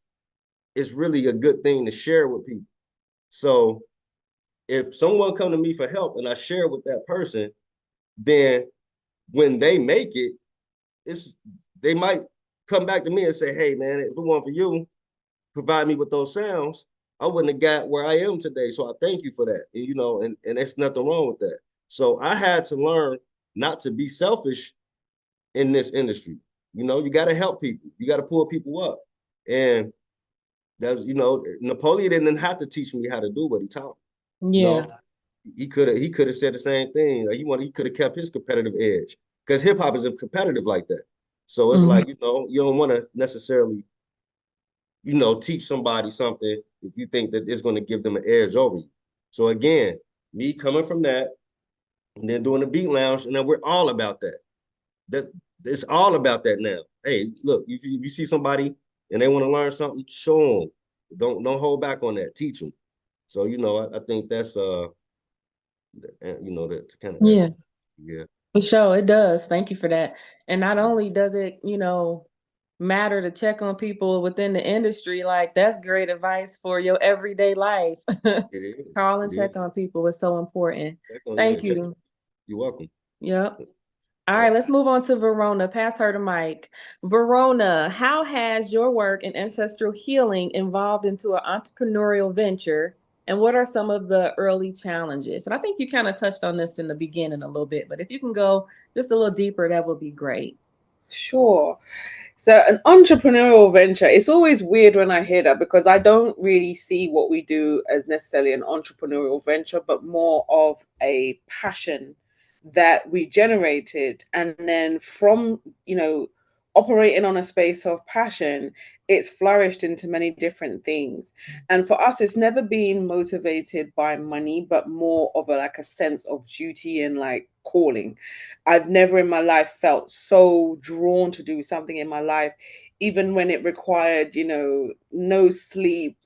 it's really a good thing to share with people. So if someone come to me for help and I share with that person, then when they make it, it's they might come back to me and say, "Hey, man, if it weren't for you, provide me with those sounds, I wouldn't have got where I am today. So I thank you for that." And there's nothing wrong with that. So I had to learn not to be selfish in this industry. You know, you got to help people. You got to pull people up. And that's, you know, Napoleon didn't have to teach me how to do what he taught. You Yeah. know, he could have said the same thing. Like he could have kept his competitive edge, because hip hop isn't competitive like that. So it's like, you know, you don't want to necessarily, you know, teach somebody something if you think that it's going to give them an edge over you. So again, me coming from that and then doing the Beat Lounge, and then we're all about that. That it's all about that now. Hey, look, if you see somebody and they want to learn something, show them. Don't hold back on that. Teach them. So you know, I think that's you know, that kind of Yeah. yeah. For sure, it does. Thank you for that. And not only does it, you know, matter to check on people within the industry, like that's great advice for your everyday life. It is. Call and It check is. on people is so important. Check on, yeah, Thank check. you. You're welcome. Yep. All Yeah. right, let's move on to Verona. Pass her the mic. Verona, how has your work in ancestral healing evolved into an entrepreneurial venture? And what are some of the early challenges? And I think you kind of touched on this in the beginning a little bit, but if you can go just a little deeper, that would be great. Sure. So an entrepreneurial venture, it's always weird when I hear that, because I don't really see what we do as necessarily an entrepreneurial venture, but more of a passion that we generated. And then from, you know, operating on a space of passion, it's flourished into many different things. And for us, it's never been motivated by money, but more of like a sense of duty and like calling. I've never in my life felt so drawn to do something in my life, even when it required, you know, no sleep,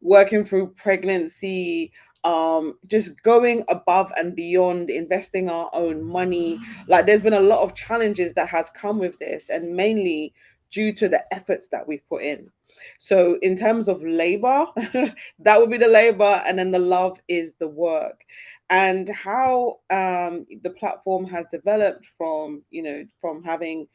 working through pregnancy, just going above and beyond, investing our own money. Like there's been a lot of challenges that has come with this, and mainly due to the efforts that we've put in. So in terms of labor, that would be the labor, and then the love is the work. And how the platform has developed from, you know, from having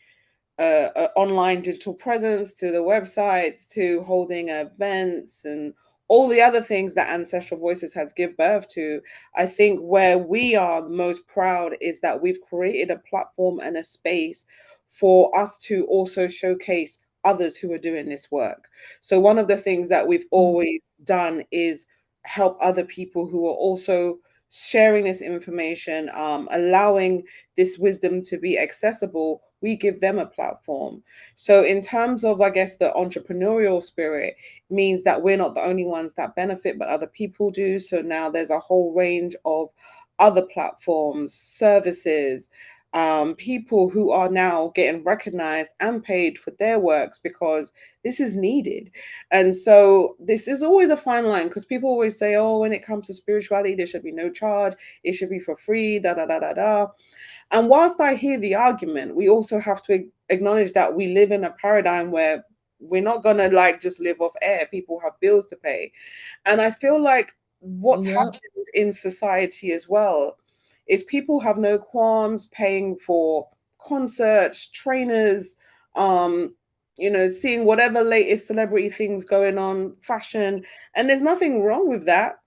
a online digital presence to the websites to holding events and all the other things that Ancestral Voices has give birth to. I think where we are most proud is that we've created a platform and a space for us to also showcase others who are doing this work. So one of the things that we've always done is help other people who are also sharing this information, allowing this wisdom to be accessible. We give them a platform. So in terms of, I guess, the entrepreneurial spirit, means that we're not the only ones that benefit, but other people do. So now there's a whole range of other platforms, services, people who are now getting recognized and paid for their works because this is needed. And so this is always a fine line, because people always say, oh, when it comes to spirituality, there should be no charge, it should be for free, da da da da da. And whilst I hear the argument, we also have to acknowledge that we live in a paradigm where we're not going to like just live off air. People have bills to pay. And I feel like what's happened in society as well is people have no qualms paying for concerts, trainers, you know, seeing whatever latest celebrity things going on, fashion, and there's nothing wrong with that.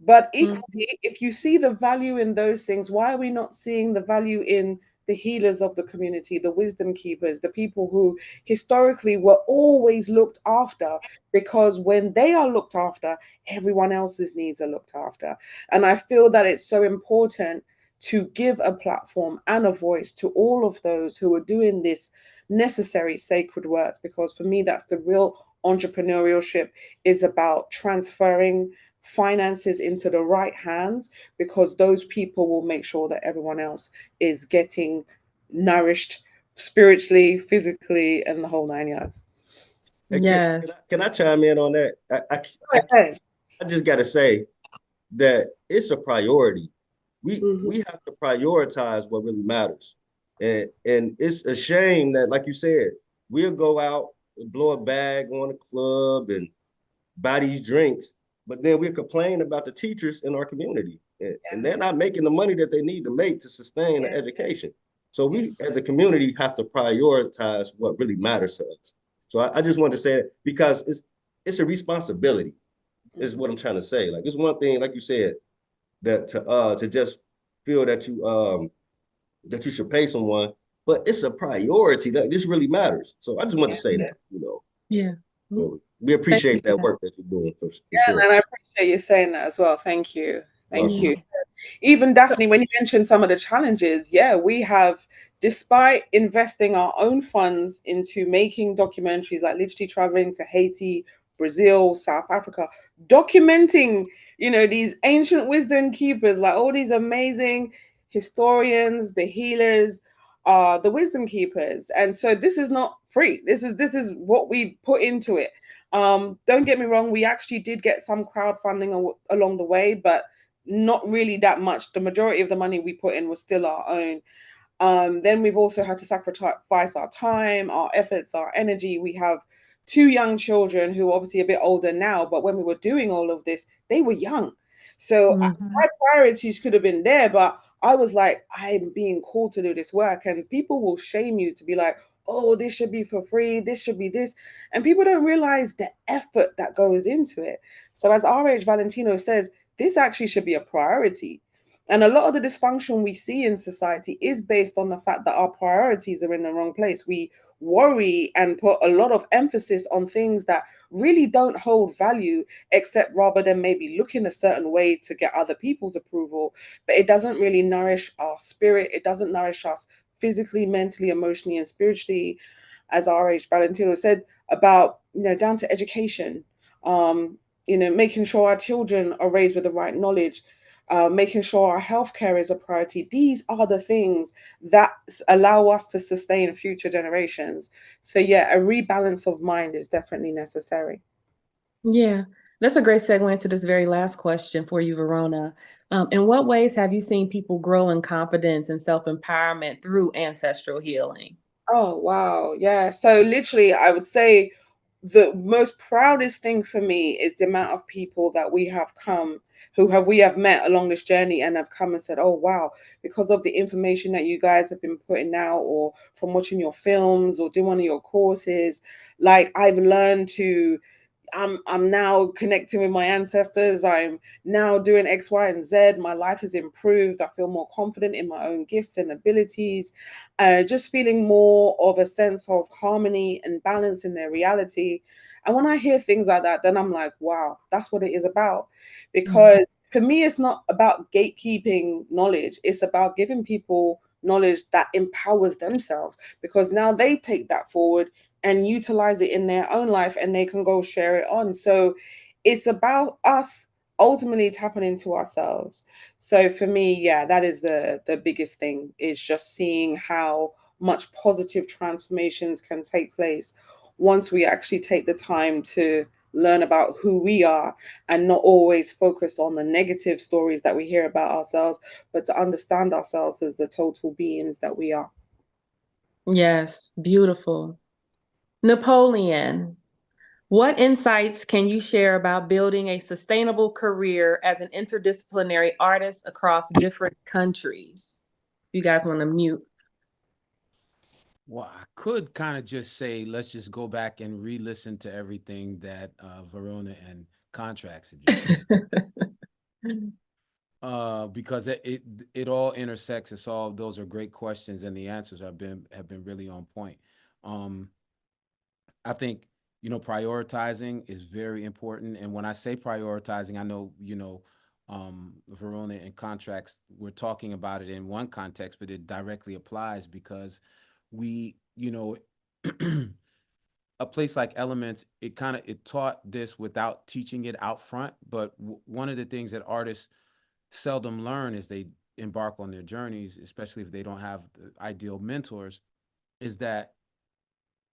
But equally, if you see the value in those things, why are we not seeing the value in the healers of the community, the wisdom keepers, the people who historically were always looked after? Because when they are looked after, everyone else's needs are looked after. And I feel that it's so important to give a platform and a voice to all of those who are doing this necessary sacred works, because for me, that's the real entrepreneurship, is about transferring finances into the right hands, because those people will make sure that everyone else is getting nourished spiritually, physically, and the whole 9 yards. Hey, Yes. can I chime in on that? I just got to say that it's a priority. We have to prioritize what really matters. And it's a shame that, like you said, we'll go out and blow a bag on a club and buy these drinks, but then we complain about the teachers in our community, and they're not making the money that they need to make to sustain the education. So we, as a community, have to prioritize what really matters to us. So I just wanted to say that, because it's a responsibility, is what I'm trying to say. Like, it's one thing, like you said, that to just feel that that you should pay someone, but it's a priority that this really matters. So I just want to say that, Yeah. so we Thank you appreciate for that that. work that you're doing for Yeah, sure. and I appreciate you saying that as well. Thank you. Thank Welcome. you. Even Daphne, when you mentioned some of the challenges, yeah, we have, despite investing our own funds into making documentaries, like literally traveling to Haiti, Brazil, South Africa, documenting, these ancient wisdom keepers, like all these amazing historians, the healers, the wisdom keepers. And so this is not free. This is what we put into it. Don't get me wrong, we actually did get some crowdfunding along the way, but not really that much. The majority of the money we put in was still our own. Then we've also had to sacrifice our time, our efforts, our energy. We have two young children who are obviously a bit older now, but when we were doing all of this, they were young. So my priorities could have been there, but I was like, I'm being called to do this work, and people will shame you to be like, oh, this should be for free, this should be this. And people don't realize the effort that goes into it. So as RH Valentino says, this actually should be a priority. And a lot of the dysfunction we see in society is based on the fact that our priorities are in the wrong place. We worry and put a lot of emphasis on things that really don't hold value, except rather than maybe looking a certain way to get other people's approval. But it doesn't really nourish our spirit. It doesn't nourish us physically, mentally, emotionally, and spiritually, as RH Valentino said, about, down to education, making sure our children are raised with the right knowledge, making sure our healthcare is a priority. These are the things that allow us to sustain future generations. So yeah, a rebalance of mind is definitely necessary. Yeah, that's a great segue into this very last question for you, Verona. In what ways have you seen people grow in confidence and self-empowerment through ancestral healing? Oh, wow. Yeah. So literally, I would say the most proudest thing for me is the amount of people that we have met along this journey and have come and said, oh, wow, because of the information that you guys have been putting out, or from watching your films or doing one of your courses, like I've learned to I'm now connecting with my ancestors. I'm now doing X, Y, and Z. My life has improved. I feel more confident in my own gifts and abilities. Just feeling more of a sense of harmony and balance in their reality. And when I hear things like that, then I'm like, wow, that's what it is about. Because for me, it's not about gatekeeping knowledge. It's about giving people knowledge that empowers themselves, because now they take that forward and utilize it in their own life, and they can go share it on. So it's about us ultimately tapping into ourselves. So for me, yeah, that is the biggest thing, is just seeing how much positive transformations can take place once we actually take the time to learn about who we are, and not always focus on the negative stories that we hear about ourselves, but to understand ourselves as the total beings that we are. Yes, beautiful. Napoleon, what insights can you share about building a sustainable career as an interdisciplinary artist across different countries? You guys want to mute? Well, I could kind of just say, let's just go back and re-listen to everything that Verona and Kontrax had just said. Because it all intersects. Those are great questions, and the answers have been really on point. I think, prioritizing is very important. And when I say prioritizing, I know, Verona and Kontrax, we're talking about it in one context, but it directly applies because we, a place like Elements, it taught this without teaching it out front. But one of the things that artists seldom learn as they embark on their journeys, especially if they don't have the ideal mentors, is that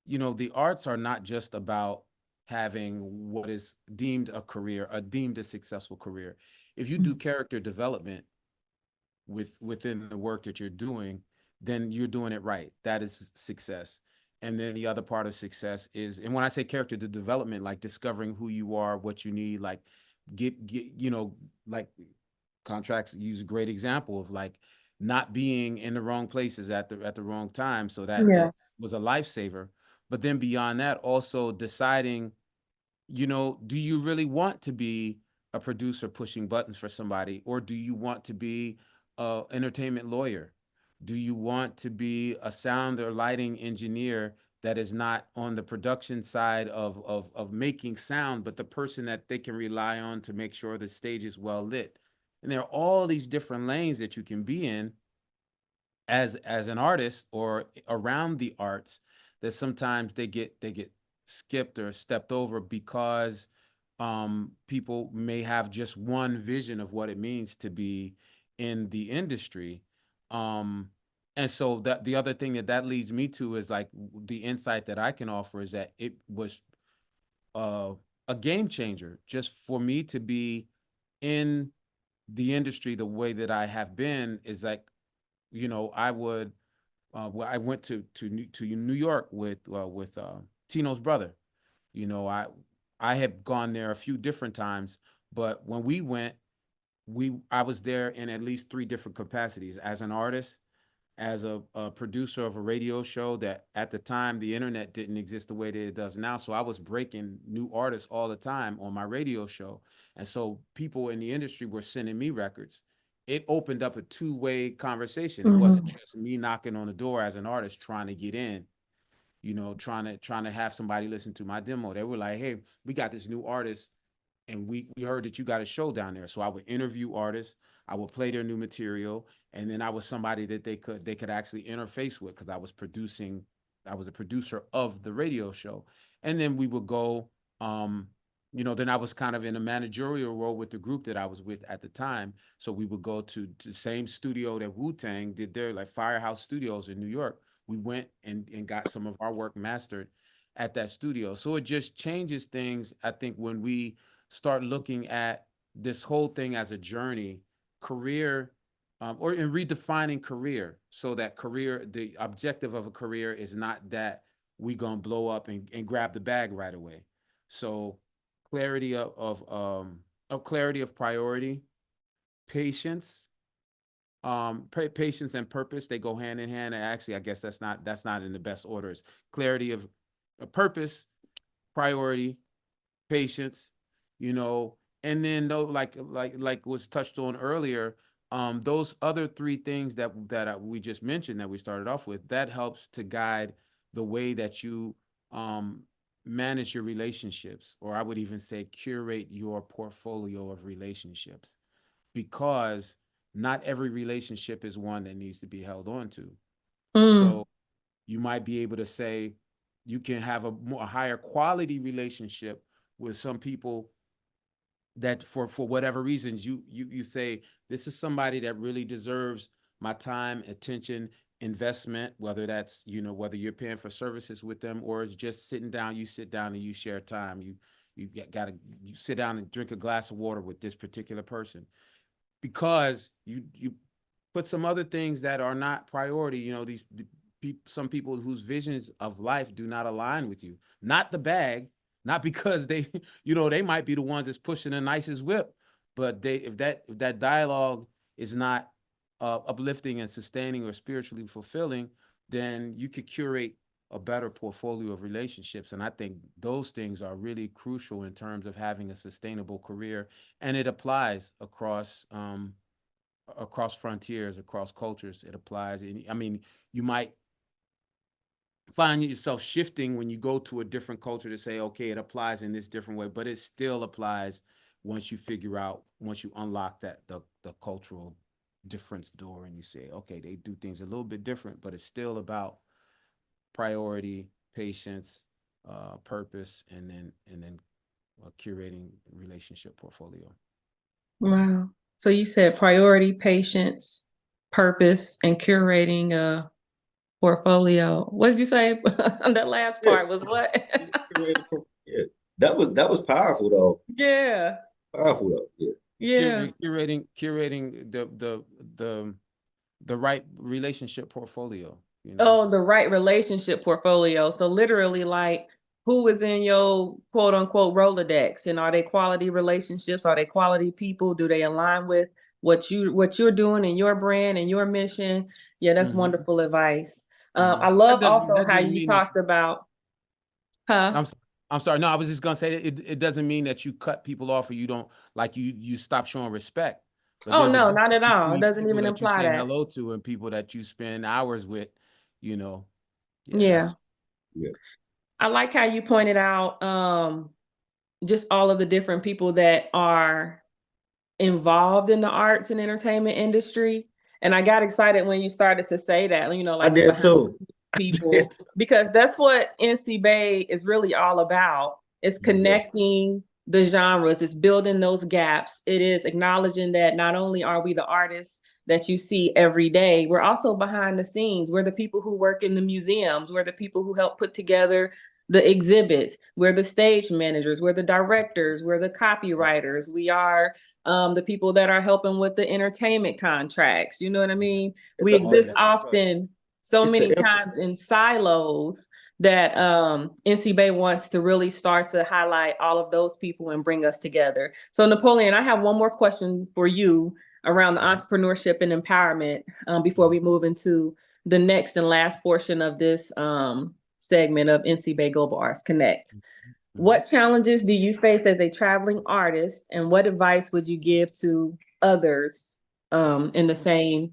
the arts are not just about having what is deemed a career, deemed a successful career. If you do character development within the work that you're doing, then you're doing it right. That is success. And then the other part of success is, and when I say character development, like discovering who you are, what you need, like get like Kontrax use a great example of like not being in the wrong places at the wrong time. So that Yes. was a lifesaver. But then beyond that, also deciding, do you really want to be a producer pushing buttons for somebody, or do you want to be a entertainment lawyer? Do you want to be a sound or lighting engineer that is not on the production side of making sound, but the person that they can rely on to make sure the stage is well lit? And there are all these different lanes that you can be in as an artist or around the arts, that sometimes they get skipped or stepped over because people may have just one vision of what it means to be in the industry. And so that the other thing that leads me to is like the insight that I can offer is that it was uh, a game changer just for me to be in the industry the way that I have been. Is like, you know, I would well, I went to New York with Tino's brother. You know, I had gone there a few different times, but when we went, I was there in at least 3 different capacities: as an artist, as a producer of a radio show that at the time the internet didn't exist the way that it does now. So I was breaking new artists all the time on my radio show. And so people in the industry were sending me records. It opened up a two-way conversation. It wasn't Mhm. just me knocking on the door as an artist trying to get in, you know, trying to have somebody listen to my demo. They were like, hey, we got this new artist and we heard that you got a show down there. So I would interview artists, I would play their new material, and then I was somebody that they could actually interface with, because I was a producer of the radio show. And then we would go, you know, then I was kind of in a managerial role with the group that I was with at the time. So we would go to the same studio that Wu-Tang did their, like Firehouse Studios in New York. We went and got some of our work mastered at that studio. So it just changes things, I think, when we start looking at this whole thing as a journey, career, or in redefining career, so that career, the objective of a career is not that we gonna blow up and grab the bag right away. So clarity of clarity of priority, patience, patience and purpose, they go hand in hand. And actually, I guess that's not in the best orders. Clarity of purpose, priority, patience, you know, and then though, like was touched on earlier, those other 3 things we just mentioned, that we started off with, that helps to guide the way that you manage your relationships, or I would even say curate your portfolio of relationships, because not every relationship is one that needs to be held on to. Mm. So you might be able to say you can have a higher quality relationship with some people that for whatever reasons you say, this is somebody that really deserves my time, attention, investment, whether that's, you know, whether you're paying for services with them or it's just sitting down, you sit down and you share time. You sit down and drink a glass of water with this particular person, because you put some other things that are not priority. You know, some people whose visions of life do not align with you. Not the bag, not because they, you know, they might be the ones that's pushing the nicest whip, but if that dialogue is not uplifting and sustaining or spiritually fulfilling, then you could curate a better portfolio of relationships. And I think those things are really crucial in terms of having a sustainable career, and it applies across frontiers, across cultures. It applies. I mean, you might find yourself shifting when you go to a different culture to say, okay, it applies in this different way, but it still applies once you unlock the cultural difference door, and you say, okay, they do things a little bit different, but it's still about priority, patience, purpose, and then curating relationship portfolio. Wow. So you said priority, patience, purpose, and curating a portfolio. What did you say? That last Yeah, part was what? yeah. That was powerful though. Yeah. Powerful though. Yeah. Yeah. Curating the right relationship portfolio, you know. Oh, the right relationship portfolio. So literally, like, who is in your quote unquote Rolodex, and are they quality relationships? Are they quality people? Do they align with what you're doing and your brand and your mission? Yeah, that's Mhm, wonderful advice. mhm. I love also That how doesn't you mean that talked about, huh? I'm s- I'm sorry. No, I was just gonna say that it doesn't mean that you cut people off or you don't, like, you stop showing respect. But Oh, there's a no, difference not at all. It between doesn't people even that you imply say that. hello to and people that you spend hours with, you know. Yeah, Yeah. that's Yeah. I like how you pointed out just all of the different people that are involved in the arts and entertainment industry. And I got excited when you started to say that, you know, I like the did behind too. I people, did. because that's what NCBAE is really all about. It's Yeah. connecting the genres, it's building those gaps. It is acknowledging that not only are we the artists that you see every day, we're also behind the scenes. We're the people who work in the museums, we're the people who help put together the exhibits, we're the stage managers, we're the directors, we're the copywriters, we are the people that are helping with the entertainment contracts. You know what I mean? It's We the exist infrastructure. often so It's the many times infrastructure. in silos that NCBAE wants to really start to highlight all of those people and bring us together. So Napoleon, I have one more question for you around the entrepreneurship and empowerment before we move into the next and last portion of this segment of NCBAE Global Arts Connect. What challenges do you face as a traveling artist, and what advice would you give to others in the same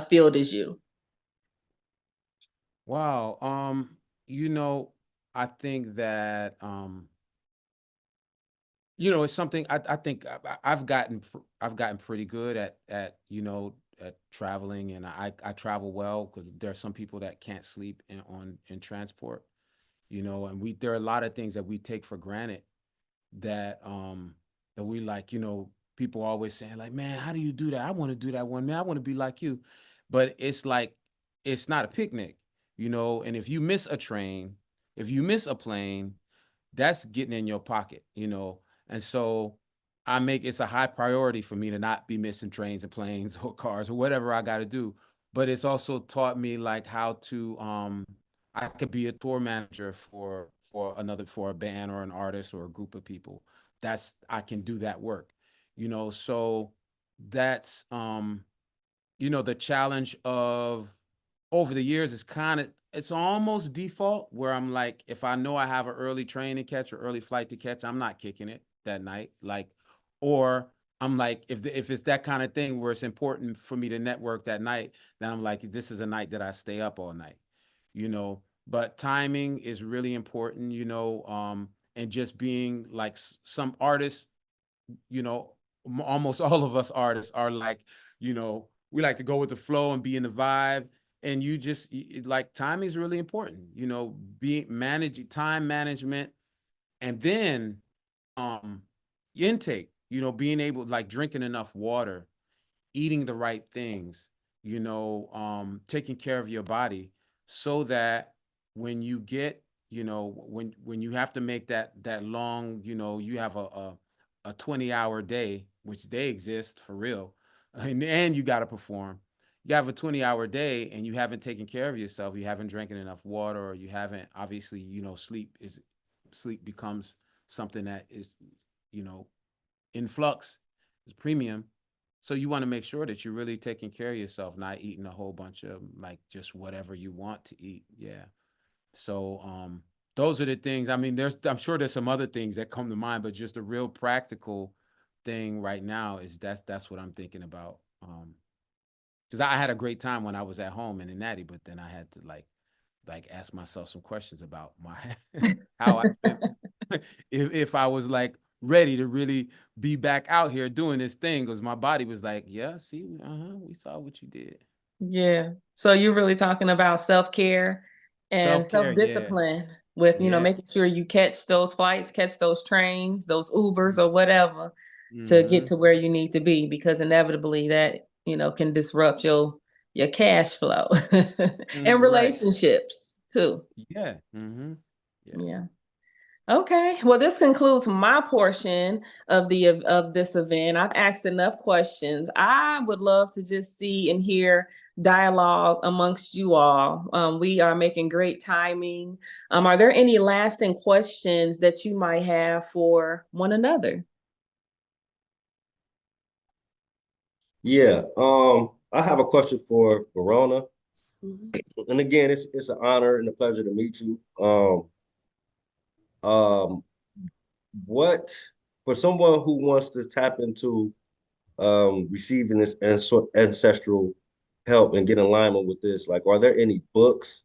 field as you? Wow. You know, I think that you know, it's something I think I've gotten pretty good at you know at traveling, and I travel well because there are some people that can't sleep in transport, you know, and there are a lot of things that we take for granted that that we like, you know, people always saying like, man, how do you do that? I want to do that one, man. I want to be like you. But it's like it's not a picnic, you know, and if you miss a train, if you miss a plane, that's getting in your pocket, you know. And so it's a high priority for me to not be missing trains and planes or cars or whatever I got to do. But it's also taught me like how to I could be a tour manager for a band or an artist or a group of people. I can do that work. You know, so that's you know, the challenge of over the years is it's almost default where I'm like, if I know I have an early train to catch or early flight to catch, I'm not kicking it that night. Like, or I'm like, if it's that kind of thing where it's important for me to network that night, then I'm like, this is a night that I stay up all night, you know. But timing is really important, you know, and just being like some artists, you know, almost all of us artists are like, you know, we like to go with the flow and be in the vibe. And you just like timing is really important, you know, being managing time management, and then um intake, you know, being able like drinking enough water, eating the right things, you know, taking care of your body so that when you get, you know, when you have to make that long, you know, you have a 20-hour day, which they exist for real, and you got to perform. You have a 20-hour day and you haven't taken care of yourself, you haven't drinking enough water, or you haven't obviously, you know, sleep becomes something that is, you know, in flux, is premium. So you want to make sure that you're really taking care of yourself, not eating a whole bunch of like just whatever you want to eat. Yeah. So those are the things. I mean, I'm sure there's some other things that come to mind, but just a real practical thing right now is that's what I'm thinking about. Because I had a great time when I was at home in the Natty, but then I had to like ask myself some questions about my how I spent if I was like ready to really be back out here doing this thing, because my body was like, yeah, see, we saw what you did. Yeah. So you're really talking about self-care and Self-care, yeah. self-discipline with, you know, Yeah. making sure you catch those flights, catch those trains, those Ubers or whatever to get Mm-hmm. to where you need to be, because inevitably that, you know, can disrupt your cash flow and Right. relationships too. Yeah. Mm-hmm. Yeah. Yeah. Okay, well, this concludes my portion of this event. I've asked enough questions. I would love to just see and hear dialogue amongst you all. We are making great timing. Are there any lasting questions that you might have for one another? Yeah. I have a question for Verona. Mhm. And again, it's an honor and a pleasure to meet you. Um, what for someone who wants to tap into receiving this ancestral help and get in alignment with this, like, are there any books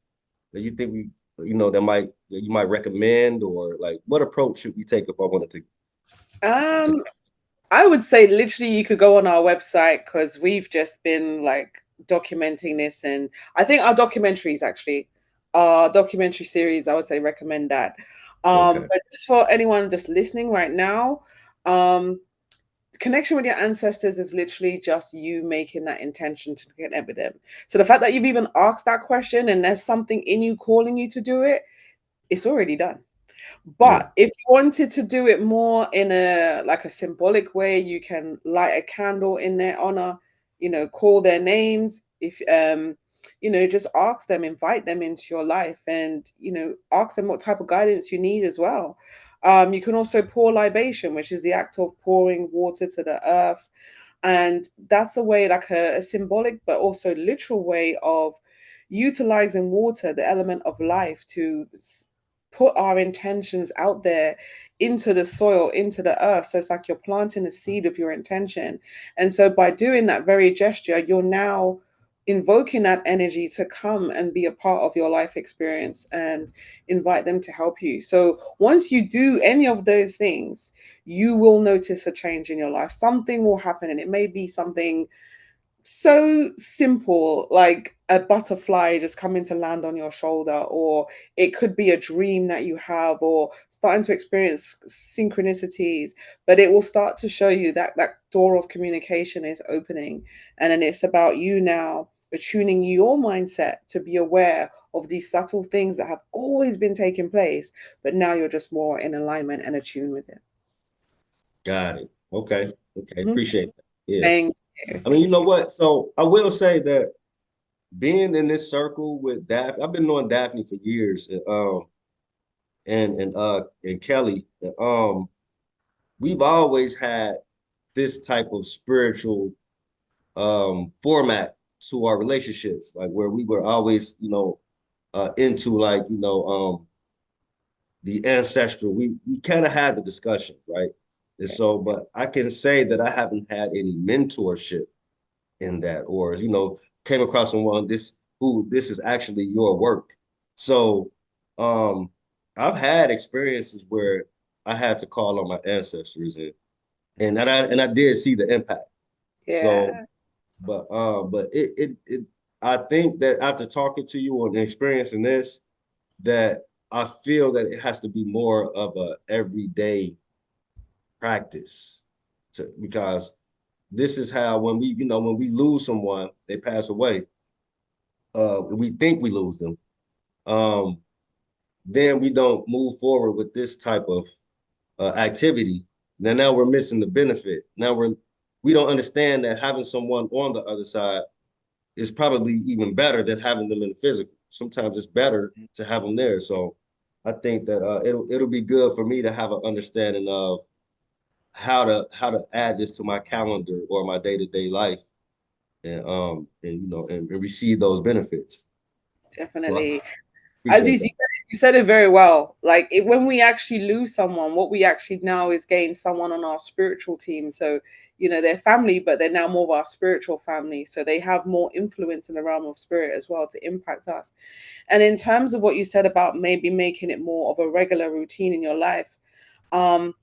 that you think that you might recommend, or like what approach should we take if I wanted to Um, I would say literally you could go on our website because we've just been like documenting this, and I think our documentary series, I would say recommend that. okay, But just for anyone just listening right now, um, connection with your ancestors is literally just you making that intention to connect with them. So the fact that you've even asked that question and there's something in you calling you to do it, it's already done. yeah, But if you wanted to do it more in a like a symbolic way, you can light a candle in their honor, call their names. If just ask them, invite them into your life, and ask them what type of guidance you need as well. You can also pour libation, which is the act of pouring water to the earth. And that's a way, like a symbolic but also literal way of utilizing water, the element of life, to put our intentions out there into the soil, into the earth. So it's like you're planting a seed of your intention. And so by doing that very gesture, you're now invoking that energy to come and be a part of your life experience and invite them to help you. So once you do any of those things, you will notice a change in your life. Something will happen, and it may be something so simple, like a butterfly just coming to land on your shoulder, or it could be a dream that you have, or starting to experience synchronicities. But it will start to show you that that door of communication is opening, and then it's about you now attuning your mindset to be aware of these subtle things that have always been taking place, but now you're just more in alignment and attuned with it. got it. Okay, okay, Mhm. appreciate that. Yeah, Thank you. I mean, you Thank know you. what? So I will say that being in this circle with Daphne, I've been knowing Daphne for years, and Kelly, we've always had this type of spiritual format to our relationships, like where we were always, into like, the ancestral. We kind of had the discussion, right? And so, but I can say that I haven't had any mentorship in that, or came across someone this is actually your work. So um I've had experiences where I had to call on my ancestors, and I did see the impact. So Yeah, but it I think that after talking to you and experiencing this, that I feel that it has to be more of a everyday practice because this is how when we lose someone, they pass away, we think we lose them, um, then we don't move forward with this type of activity. Now we're missing the benefit. We don't understand that having someone on the other side is probably even better than having them in the physical. Sometimes it's better to have them there. So I think that it'll be good for me to have an understanding of how to add this to my calendar or my day-to-day life, and receive those benefits. So I definitely. As appreciate that. you said it very well. Like when we actually lose someone, what we actually now is gain someone on our spiritual team. So, they're family, but they're now more of our spiritual family. So they have more influence in the realm of spirit as well to impact us. And in terms of what you said about maybe making it more of a regular routine in your life, um,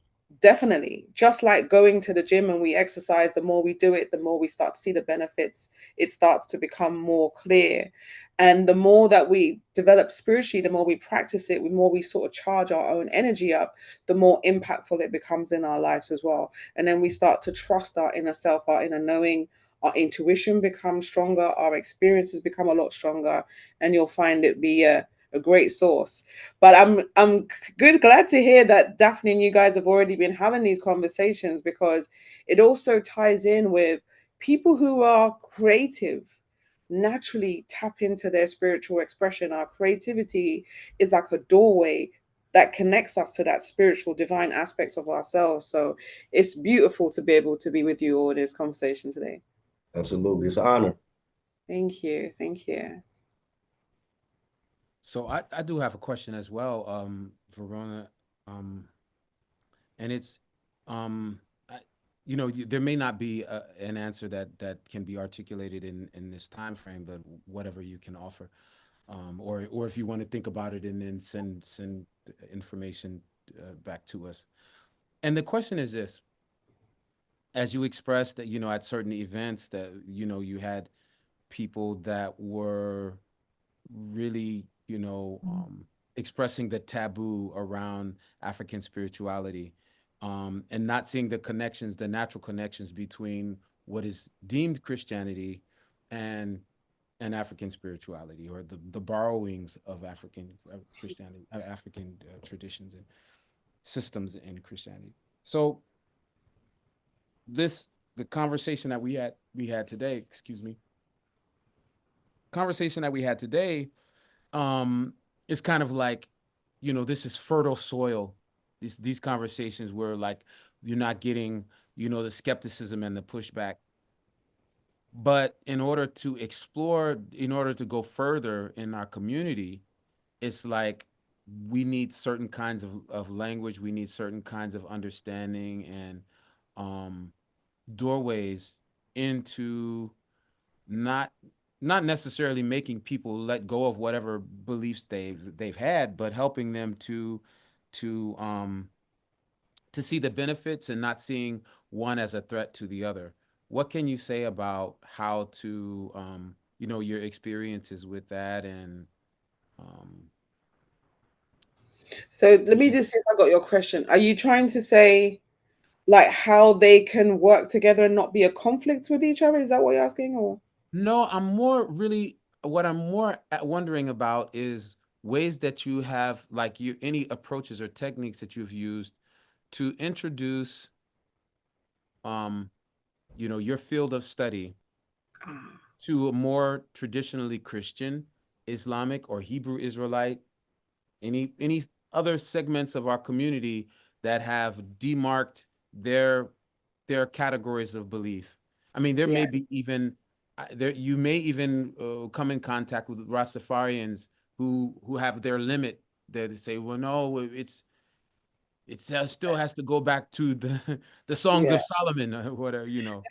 definitely. Just like going to the gym and we exercise, the more we do it, the more we start to see the benefits. It starts to become more clear. And the more that we develop spiritually, the more we practice it, the more we sort of charge our own energy up, the more impactful it becomes in our lives as well. And then we start to trust our inner self, our inner knowing, our intuition becomes stronger, our experiences become a lot stronger, and you'll find it be a great source. But I'm glad to hear that Daphne and you guys have already been having these conversations, because it also ties in with people who are creative naturally tap into their spiritual expression. Our creativity is like a doorway that connects us to that spiritual divine aspect of ourselves. So it's beautiful to be able to be with you all in this conversation today. Absolutely, it's an honor. Thank you. Thank you. So I do have a question as well, Verona, and it's, um, I, you know, there may not be an answer that can be articulated in this time frame, but whatever you can offer, or if you want to think about it and then send information back to us. And the question is this: as you expressed that, you know, at certain events that, you know, you had people that were really, you know, expressing the taboo around African spirituality, and not seeing the connections, the natural connections between what is deemed Christianity and African spirituality, or the borrowings of African Christianity, African traditions and systems in Christianity. So the conversation that we had today, excuse me, conversation that we had today, is kind of like, you know, this is fertile soil. These conversations where, like, you're not getting, you know, the skepticism and the pushback. But in order to explore, in order to go further in our community, it's like we need certain kinds of language, we need certain kinds of understanding and doorways into not necessarily making people let go of whatever beliefs they've had, but helping them to um to see the benefits and not seeing one as a threat to the other. What can you say about how to you know, your experiences with that and um So let me just see if I got your question. Are you trying to say like how they can work together and not be a conflict with each other? Is that what you're asking? Or No, I'm more really what I'm more wondering about is ways that you have, like, you any approaches or techniques that you've used to introduce um you know, your field of study ah, to a more traditionally Christian, Islamic, or Hebrew Israelite, any other segments of our community that have demarked their categories of belief. I mean, there yeah, may be even there you may even come in contact with Rastafarians who have their limit. That they say, well, no, it still has to go back to the the songs yeah. of Solomon or whatever, you know.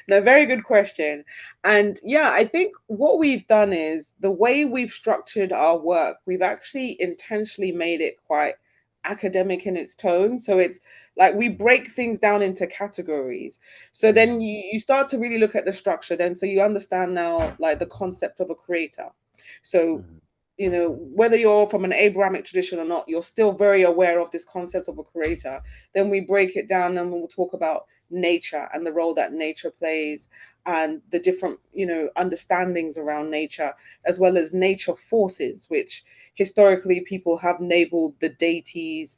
No, very good question. And yeah, I think what we've done is the way we've structured our work, we've actually intentionally made it quite academic in its tone. So it's like we break things down into categories. So then Mhm. you start to really look at the structure then. So you understand now like the concept of a creator. So Mhm. you know, whether you're from an Abrahamic tradition or not, you're still very aware of this concept of a creator. Then we break it down and we'll talk about nature and the role that nature plays and the different, you know, understandings around nature, as well as nature forces, which historically people have labeled the deities,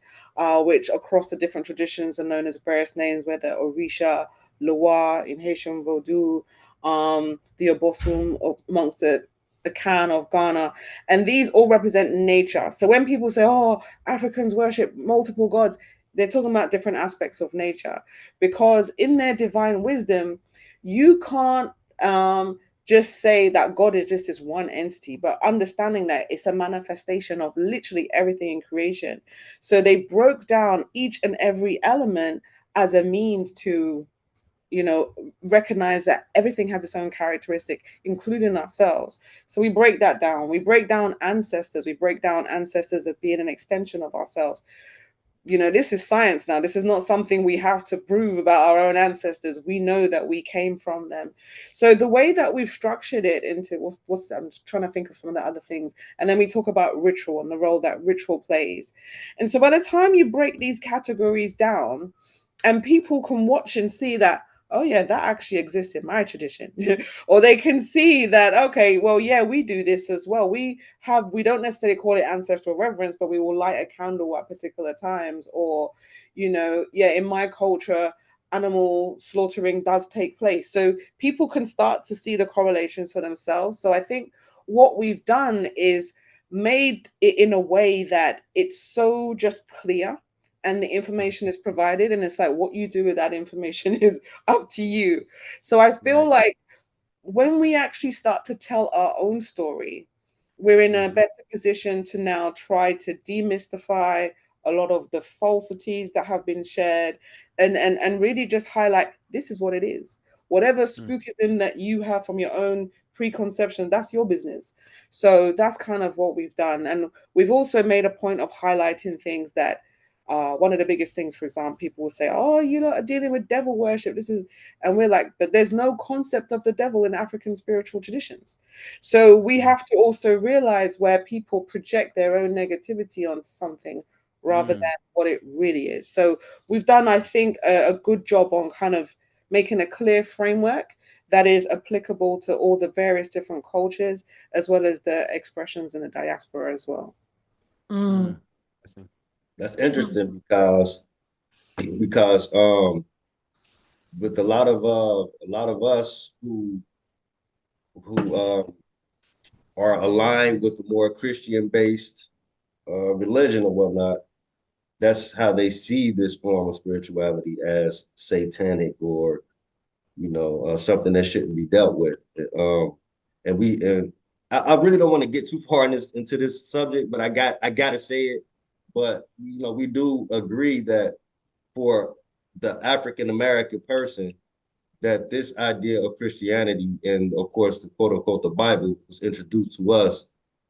which across the different traditions are known as various names, whether Orisha, Loa in Haitian Vodou, the Obossum amongst the Khan of Ghana, and these all represent nature. So when people say, "Oh, Africans worship multiple gods," they're talking about different aspects of nature, because in their divine wisdom, you can't just say that God is just this one entity, but understanding that it's a manifestation of literally everything in creation. So they broke down each and every element as a means to, you know, recognize that everything has its own characteristic, including ourselves. So we break that down. We break down ancestors. We break down ancestors as being an extension of ourselves. You know, this is science now. This is not something we have to prove about our own ancestors. We know that we came from them. So the way that we've structured it into what's I'm just trying to think of some of the other things. And then we talk about ritual and the role that ritual plays. And so by the time you break these categories down, and people can watch and see that, oh yeah, that actually exists in my tradition. Or they can see that, okay, well, yeah, we do this as well. We don't necessarily call it ancestral reverence, but we will light a candle at particular times. Or, you know, yeah, in my culture, animal slaughtering does take place. So people can start to see the correlations for themselves. So I think what we've done is made it in a way that it's so just clear, and the information is provided, and it's like what you do with that information is up to you. So I feel Right. like when we actually start to tell our own story, we're in a Mhm. better position to now try to demystify a lot of the falsities that have been shared, and really just highlight this is what it is. Whatever spookism that you have from your own preconception, that's your business. So that's kind of what we've done. And we've also made a point of highlighting things that one of the biggest things, for example, people will say, oh, you lot are dealing with devil worship. This is, and we're like, but there's no concept of the devil in African spiritual traditions. So we have to also realize where people project their own negativity onto something rather than what it really is. So we've done, I think, a good job on kind of making a clear framework that is applicable to all the various different cultures, as well as the expressions in the diaspora as well. That's interesting because with a lot of us who are aligned with the more Christian based religion or whatnot, that's how they see this form of spirituality, as satanic, or something that shouldn't be dealt with. And I really don't want to get too far into this subject, but I gotta say it. But we do agree that for the African American person, that this idea of Christianity, and of course the quote unquote the Bible, was introduced to us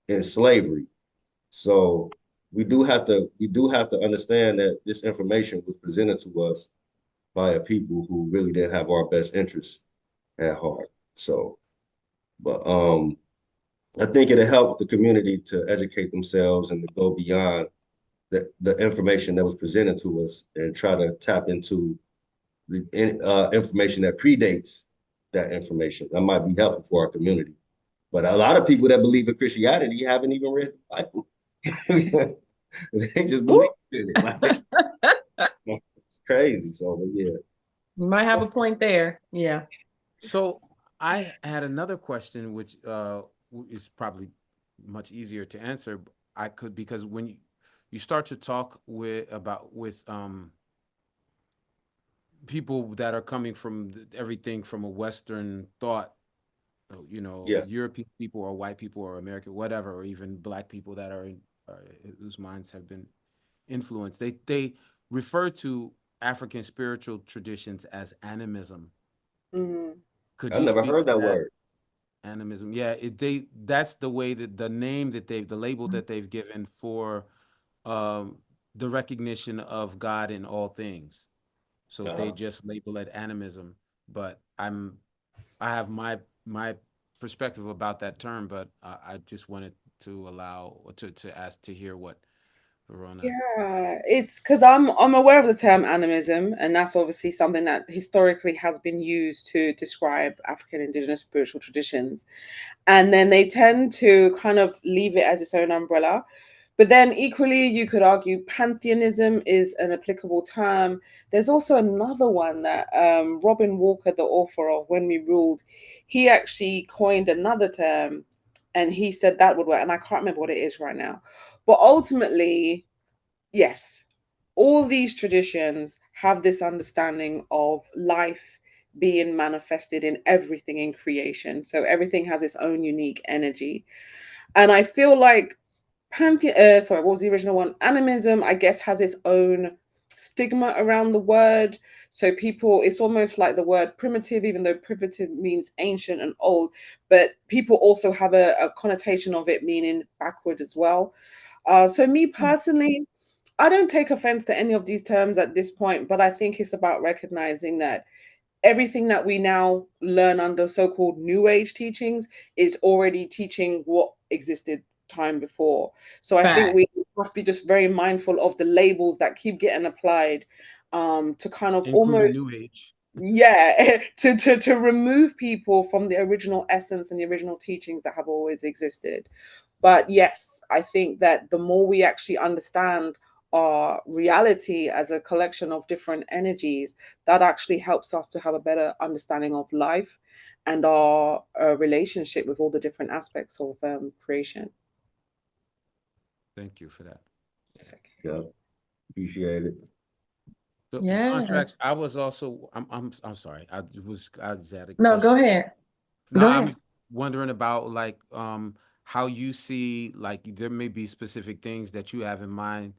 in slavery. So we do have to understand that this information was presented to us by a people who really didn't have our best interests at heart. So, but I think it'll help the community to educate themselves and to go beyond the information that was presented to us and try to tap into the information that predates that information. That might be helpful for our community. But a lot of people that believe in Christianity haven't even read the Bible. They just believe in it. Like, it's crazy. So, but yeah. You might have a point there. Yeah. So I had another question, which is probably much easier to answer. Because when you start to talk with people that are coming from everything from a Western thought, Yeah. European people or white people or American, whatever, or even Black people that are whose minds have been influenced, they refer to African spiritual traditions as animism. Could I you never speak heard to that word. Animism? Yeah, that's the way that the name that the label that they've given for the recognition of God in all things. So they just label it animism. But I have my perspective about that term, but I just wanted to ask to hear what Verona. Yeah, it's because I'm aware of the term animism, and that's obviously something that historically has been used to describe African indigenous spiritual traditions. And then they tend to kind of leave it as its own umbrella. But then equally, you could argue pantheism is an applicable term. There's also another one that Robin Walker, the author of When We Ruled, he actually coined another term, and he said that would work. And I can't remember what it is right now. But ultimately, yes, all these traditions have this understanding of life being manifested in everything in creation. So everything has its own unique energy. And I feel like what was the original one? Animism, I guess, has its own stigma around the word. So people, it's almost like the word primitive, even though primitive means ancient and old, but people also have a connotation of it meaning backward as well. So me personally, I don't take offense to any of these terms at this point, but I think it's about recognizing that everything that we now learn under so-called new age teachings is already teaching what existed time before. So I think we must be just very mindful of the labels that keep getting applied to kind of Including almost New Age. to remove people from the original essence and the original teachings that have always existed. But yes, I think that the more we actually understand our reality as a collection of different energies, that actually helps us to have a better understanding of life and our relationship with all the different aspects of creation. Thank you for that. Yeah, appreciate it. So Yes. Kontrax, I was also I'm sorry. I just had a No, question. go ahead. No, Go I'm ahead. wondering about how you see, like, there may be specific things that you have in mind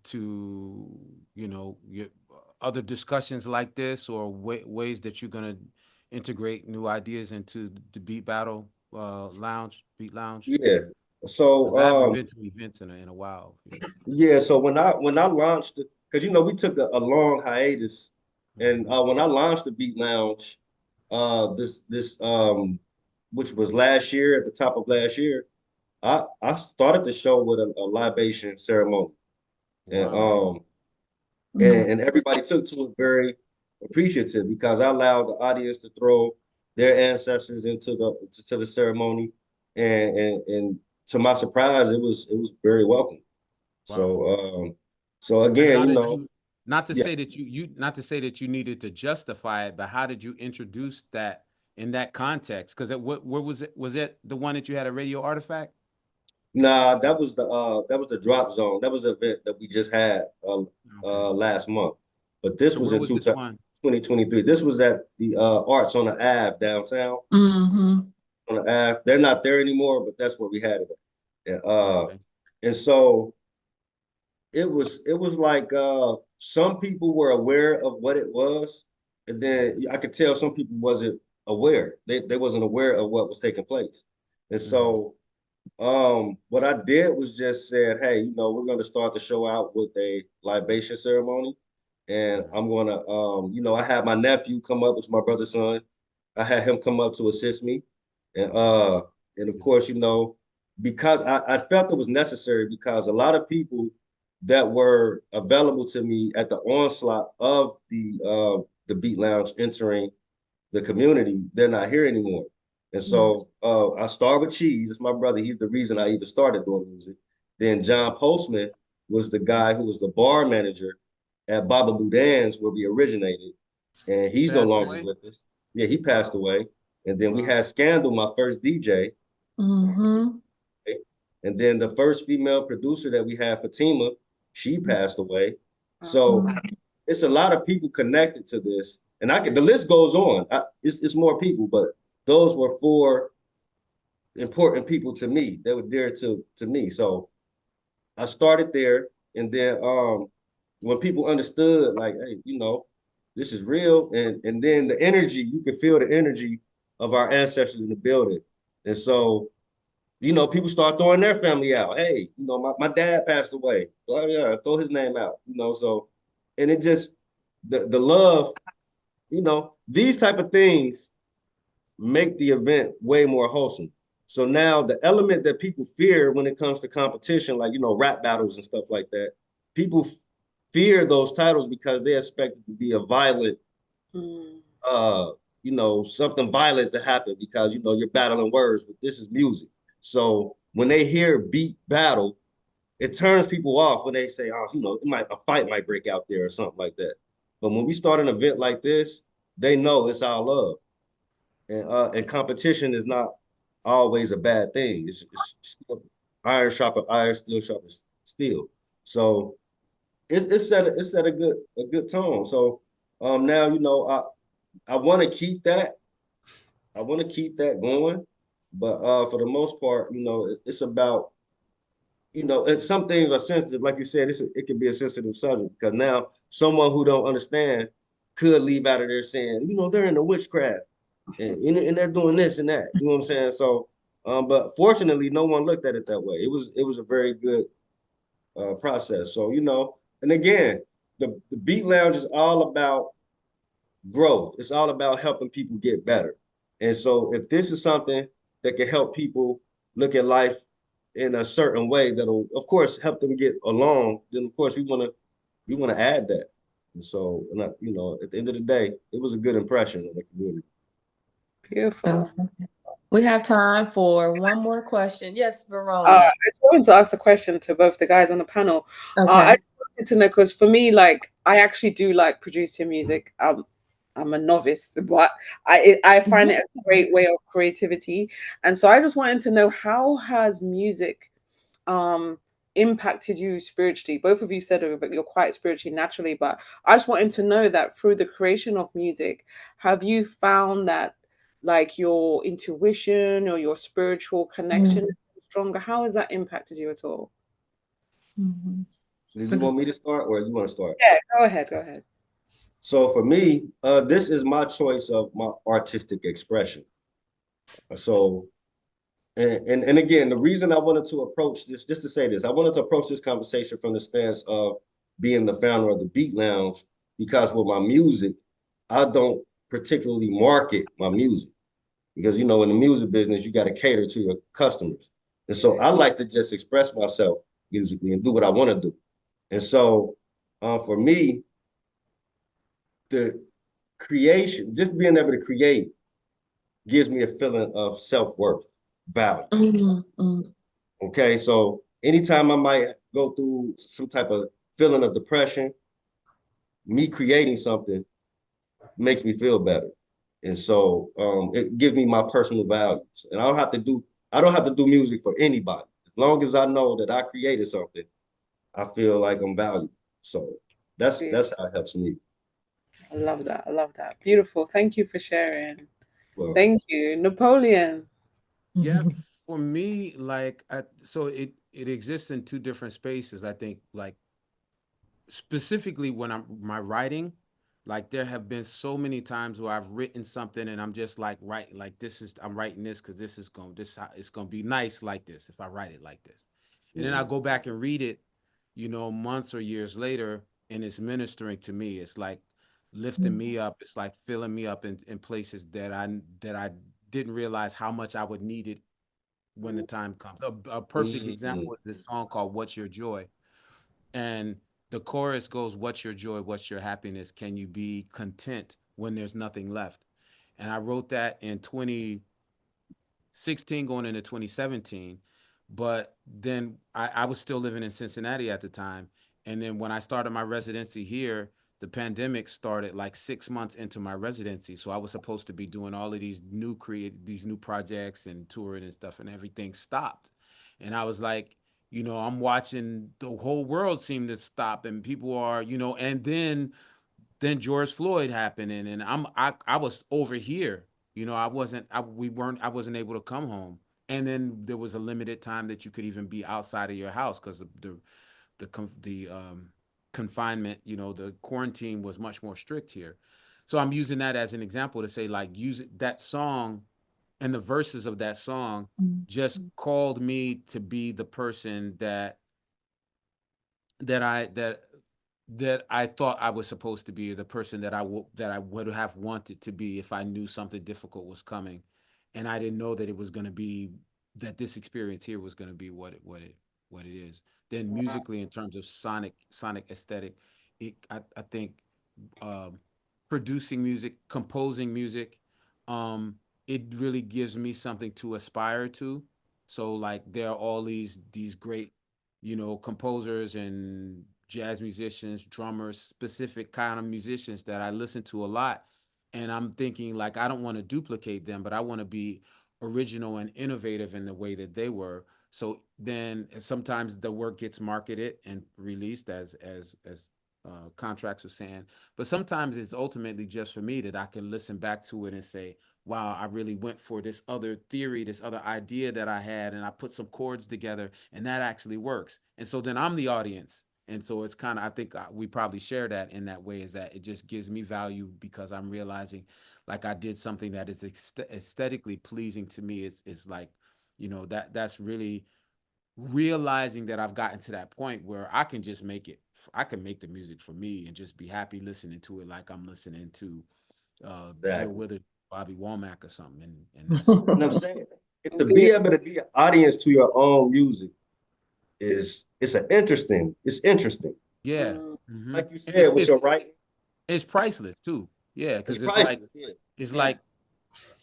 to, you know, your other discussions like this, or ways that you're going to integrate new ideas into the Beat Battle Beat Lounge? Yeah. So Because I haven't been to events in a while. You know. yeah, so when I launched it, because you know we took a long hiatus, and when I launched the Beat Lounge, this which was last year, at the top of last year, I started the show with a libation ceremony, and Wow. and everybody took to it very appreciative, because I allowed the audience to throw their ancestors into the ceremony, and to my surprise, it was very welcome. Wow. So And again, how you did know, you, not to yeah. say that not to say that you needed to justify it, but how did you introduce that in that context? Because where was it? Was it the one that you had a radio artifact? Nah, that was the drop zone. That was the event that we just had Okay. last month. But this So was where in was this one? 2023. This was at the Arts on the Ave downtown. Mm-hmm. On the Ave. They're not there anymore, but that's where we had it at. Okay. And so it was like some people were aware of what it was, and then I could tell some people wasn't aware. They wasn't aware of what was taking place. And Mhm. so what I did was just said, hey, you know, we're gonna start the show out with a libation ceremony. And I'm gonna you know, I had my nephew come up, it's my brother's son. I had him come up to assist me. And of course, you know, because I felt it was necessary, because a lot of people that were available to me at the onslaught of the Beat Lounge entering the community, they're not here anymore. And so I started with Cheese. It's my brother. He's the reason I even started doing music. Then John Postman was the guy who was the bar manager at Baba Boudin's, where we originated. And He he's no passed longer away? with us. Yeah, he passed Wow. away. And then we Wow. had Scandal, my first DJ. Mm-hmm. And then the first female producer that we had, Fatima, she passed away. So it's a lot of people connected to this, and the list goes on. It's more people, but those were four important people to me. They were dear to me. So I started there, and then when people understood, like, hey, you know, this is real, and then the energy, you could feel the energy of our ancestors in the building, and so you know, people start throwing their family out. Hey, you know, my dad passed away. Oh yeah, throw his name out. You know, so and it just the love, you know, these type of things make the event way more wholesome. So now the element that people fear when it comes to competition, like, you know, rap battles and stuff like that, people fear those titles because they expect it to be a violent you know, something violent to happen, because you know you're battling words, but this is music. So when they hear beat battle, it turns people off when they say, oh, you know, a fight might break out there or something like that. But when we start an event like this, they know it's our love. And competition is not always a bad thing. It's still iron sharper iron, steel sharper steel. So it's set a good tone. So now, you know, I want to keep that. I want to keep that going, but for the most part, you know, it's about, you know, and some things are sensitive, like you said. It can be a sensitive subject, because now someone who don't understand could leave out of there saying, you know, they're into witchcraft, and they're doing this and that. You know what I'm saying? So, but fortunately, no one looked at it that way. It was a very good process. So, you know, and again, the Beat Lounge is all about growth. It's all about helping people get better. And so if this is something that can help people look at life in a certain way that'll of course help them get along, then of course we want to add that. And so, you know, at the end of the day, it was a good impression of the community. Beautiful. Awesome. We have time for one more question. Yes, I Verona. just wanted to ask a question to both the guys on the panel. I Okay. just wanted to know, because for me, like, I actually do like producing music. I'm a novice, but I find it a great way of creativity. And so I just wanted to know, how has music impacted you spiritually? Both of you said that you're quite spiritually naturally, but I just wanted to know that through the creation of music, have you found that like your intuition or your spiritual connection is stronger? How has that impacted you at all? Mm-hmm. Do you want me to start or you want to start? Yeah, go ahead, go ahead. So for me, this is my choice of my artistic expression. So, and again, the reason I wanted to approach this, just to say this, I wanted to approach this conversation from the stance of being the founder of the Beat Lounge, because with my music, I don't particularly market my music. Because, you know, in the music business, you got to cater to your customers. And so I like to just express myself musically and do what I want to do. And so for me, the creation, just being able to create gives me a feeling of self-worth, value. Mm-hmm. Okay. So anytime I might go through some type of feeling of depression, me creating something makes me feel better. And so it gives me my personal values. And I don't have to do music for anybody. As long as I know that I created something, I feel like I'm valued. So that's how it helps me. I love that. I love that. Beautiful. Thank you for sharing. Well, Thank you. Napoleon. Yeah, for me, like, so it exists in two different spaces. I think, like, specifically when my writing, like, there have been so many times where I've written something and I'm just like, like, I'm writing this because it's gonna be nice like this if I write it like this, and then I go back and read it, months or years later, and it's ministering to me. It's like lifting me up. It's like filling me up in places that I didn't realize how much I would need it when the time comes. A perfect example is this song called "What's Your Joy," and the chorus goes, "What's your joy? What's your happiness? Can you be content when there's nothing left?" And I wrote that in 2016 going into 2017. But then I was still living in Cincinnati at the time. And then when I started my residency here, the pandemic started like 6 months into my residency. So I was supposed to be doing all of these new projects and touring and stuff, and everything stopped. And I was like, I'm watching the whole world seem to stop, and people are, and then George Floyd happened, and I was over here. I wasn't able to come home. And then there was a limited time that you could even be outside of your house because the confinement, the quarantine was much more strict here. So I'm using that as an example to say, like, use that song and the verses of that song just called me to be the person that I that that I thought I was supposed to be, the person that I would have wanted to be if I knew something difficult was coming, and I didn't know that it was going to be that this experience here was going to be what it is. Then musically, in terms of sonic aesthetic, I think um, producing music, composing music, it really gives me something to aspire to. So, like, there are all these great, composers and jazz musicians, drummers, specific kind of musicians that I listen to a lot. And I'm thinking, like, I don't want to duplicate them, but I want to be original and innovative in the way that they were. So then sometimes the work gets marketed and released as Kontrax was saying, but sometimes it's ultimately just for me that I can listen back to it and say, wow, I really went for this other theory, this other idea that I had, and I put some chords together, and that actually works. And so then I'm the audience. And so it's kind of, I think we probably share that in that way, is that it just gives me value because I'm realizing, like, I did something that is aesthetically pleasing to me. It's like, that's really realizing that I've gotten to that point where I can just I can make the music for me and just be happy listening to it like I'm listening to Bill exactly. Withers, Bobby Womack or something. And that's And I'm saying to be able to be an audience to your own music it's interesting. yeah. Like you And it's, said with it's your writing, it's priceless too. Yeah, it's because priceless. Yeah. it's like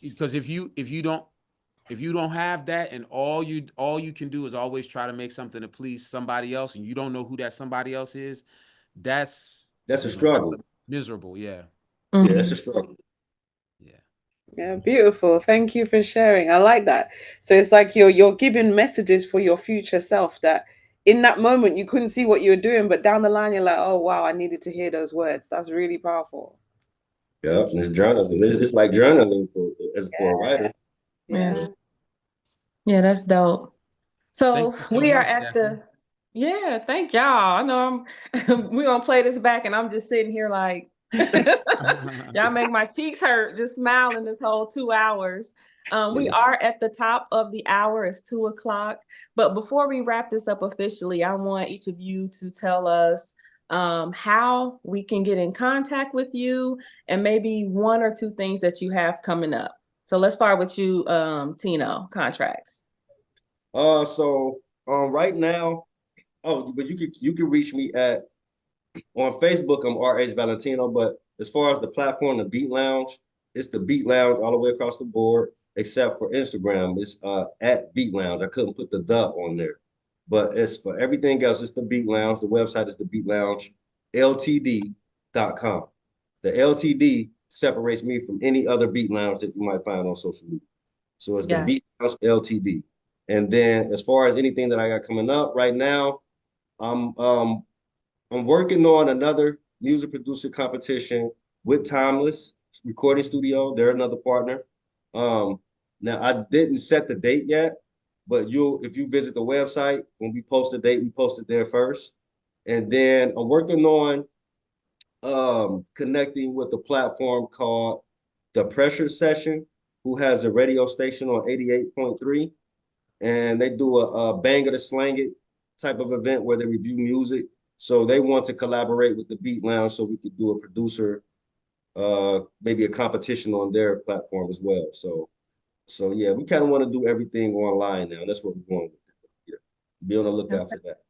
because if you don't have that, and all you can do is always try to make something to please somebody else, and you don't know who that somebody else is, that's That's a that's struggle. miserable. Yeah. Yeah, that's a struggle. Yeah. Yeah, beautiful. Thank you for sharing. I like that. So it's like you're giving messages for your future self that in that moment you couldn't see what you were doing, but down the line you're like, oh wow, I needed to hear those words. That's really powerful. Yeah, Thank and you. it's journaling. It's like journaling for a writer. Yeah. Yeah. Yeah, that's dope. Thank So you so we are much, at Daphne. the Yeah, thank y'all. I know we're gonna play this back and I'm just sitting here like y'all make my cheeks hurt just smiling this whole 2 hours. We are at the top of the hour. It's 2 o'clock. But before we wrap this up officially, I want each of you to tell us how we can get in contact with you and maybe one or two things that you have coming up. So let's start with you, Tino, Kontrax. Right now, but you can reach me at on Facebook. I'm RH Valentino, but as far as the platform, the Beat Lounge, it's the Beat Lounge all the way across the board, except for Instagram. It's at Beat Lounge. I couldn't put the on there, but it's for everything else. It's the Beat Lounge. The website is the Beat Lounge Ltd.com. The LTD separates me from any other Beat Lounge that you might find on social media. So it's the Beat Lounge Ltd. And then as far as anything that I got coming up right now, I'm um I'm working on another music producer competition with Timeless Recording Studio. They're another partner. Now I didn't set the date yet, but if you visit the website, when we post the date, we post it there first. And then I'm working on connecting with a platform called The Pressure Session, who has a radio station on 88.3. And they do a bang it or slang it type of event where they review music. So they want to collaborate with the Beat Lounge so we could do a producer, maybe a competition on their platform as well. So yeah, we kind of want to do everything online now. That's what we're going with. Yeah. Be on the lookout for that.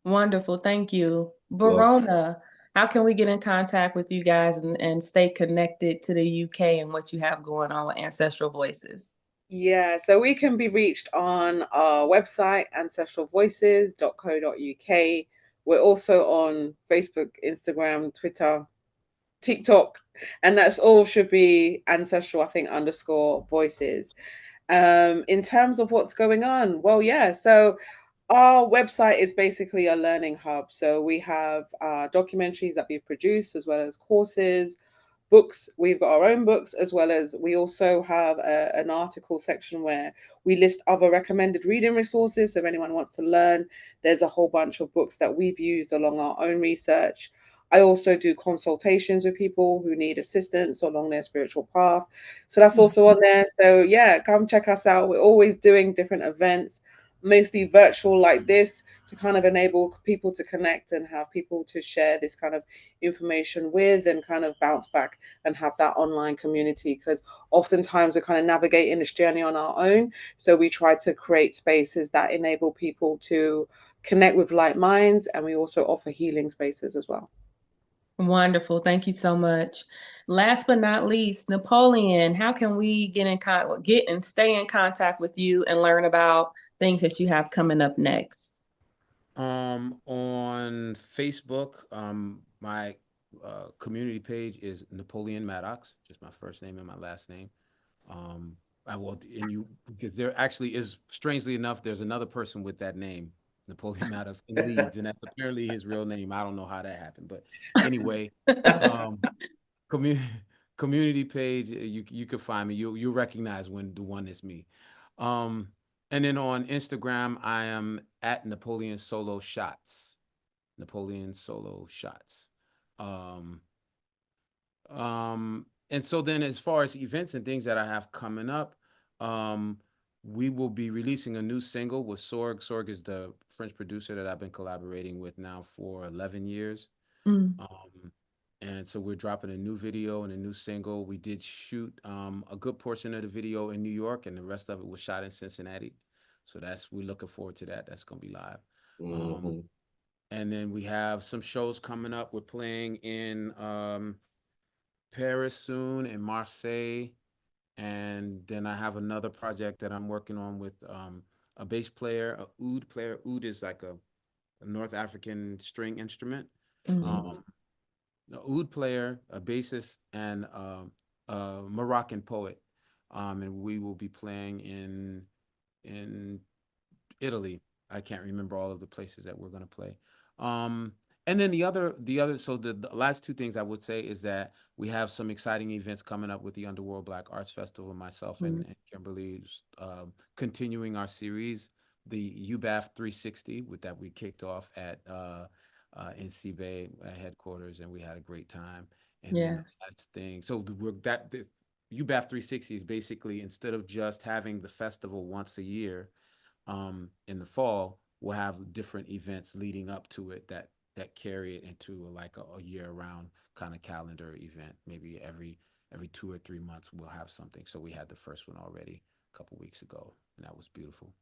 Wonderful. Thank you. Well, Verona, how can we get in contact with you guys and stay connected to the UK and what you have going on with Ancestral Voices? Yeah, so we can be reached on our website, ancestralvoices.co.uk. We're also on Facebook, Instagram, Twitter, TikTok, and that's all should be ancestral, I think, _voices. In terms of what's going on, well, yeah, so our website is basically a learning hub. So we have documentaries that we've produced, as well as courses, books. We've got our own books, as well as we also have an article section where we list other recommended reading resources. So if anyone wants to learn, there's a whole bunch of books that we've used along our own research. I also do consultations with people who need assistance along their spiritual path. So that's also on there. So yeah, come check us out. We're always doing different events, mostly virtual like this, to kind of enable people to connect and have people to share this kind of information with and kind of bounce back and have that online community, because oftentimes we're kind of navigating this journey on our own. So we try to create spaces that enable people to connect with like minds, and we also offer healing spaces as well. Wonderful. Thank you so much. Last but not least, Napoleon, how can we get and stay in contact with you and learn about things that you have coming up next? On Facebook, my community page is Napoleon Maddox, just my first name and my last name. Because there actually is, strangely enough, there's another person with that name, Napoleon Maddox, in Leeds, and that's apparently his real name. I don't know how that happened, but anyway, community page, you can find me. You'll recognize when the one is me. And then on Instagram, I am at Napoleon Solo Shots. Napoleon Solo Shots. And so then as far as events and things that I have coming up, we will be releasing a new single with Sorg. Sorg is the French producer that I've been collaborating with now for 11 years. And so we're dropping a new video and a new single. We did shoot a good portion of the video in New York, and the rest of it was shot in Cincinnati. So we're looking forward to that. That's going to be live. And then we have some shows coming up. We're playing in Paris soon, in Marseille. And then I have another project that I'm working on with a bass player, a oud player. Oud is like a North African string instrument. An oud player, a bassist, and a Moroccan poet. And we will be playing in Italy. I can't remember all of the places that we're going to play. And then so the last two things I would say is that we have some exciting events coming up with the Underworld Black Arts Festival, myself and Kimberly, continuing our series the UBAF 360 with that we kicked off at NCBAE headquarters, and we had a great time. And then the Yes. last thing, so the UBAF 360 is basically, instead of just having the festival once a year in the fall, we'll have different events leading up to it that carry it into like a year-round kind of calendar event. Maybe every 2 or 3 months we'll have something. So we had the first one already a couple weeks ago, and that was beautiful.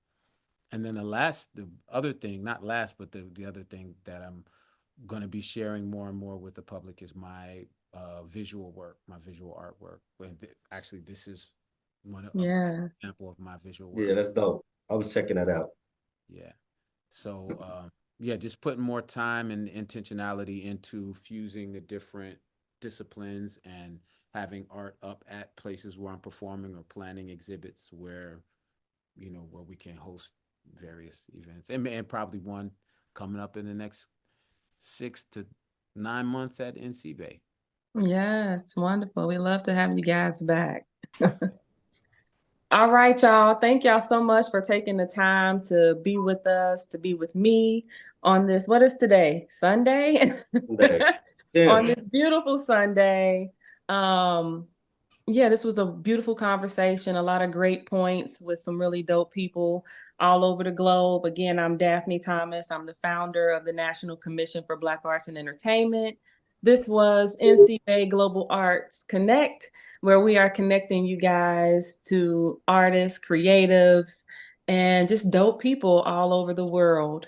And then the other thing, not last, but the other thing that I'm going to be sharing more and more with the public is my visual work, my visual artwork. Actually, this is an example of my visual work. Yeah, that's dope. I was checking that out. Yeah. So, yeah, just putting more time and intentionality into fusing the different disciplines and having art up at places where I'm performing or planning exhibits where we can host various events, and probably one coming up in the next 6 to 9 months at NCBAE. Yes, wonderful. We love to have you guys back. All right, y'all. Thank y'all so much for taking the time to be with us, to be with me on this. What is today? Sunday? Yeah. On this beautiful Sunday. Yeah, this was a beautiful conversation, a lot of great points with some really dope people all over the globe. Again, I'm Daphne Thomas. I'm the founder of the National Commission for Black Arts and Entertainment. This was NCBAE Global Arts Connect, where we are connecting you guys to artists, creatives, and just dope people all over the world.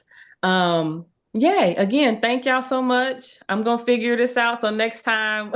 Yay. Again, thank y'all so much. I'm going to figure this out. So next time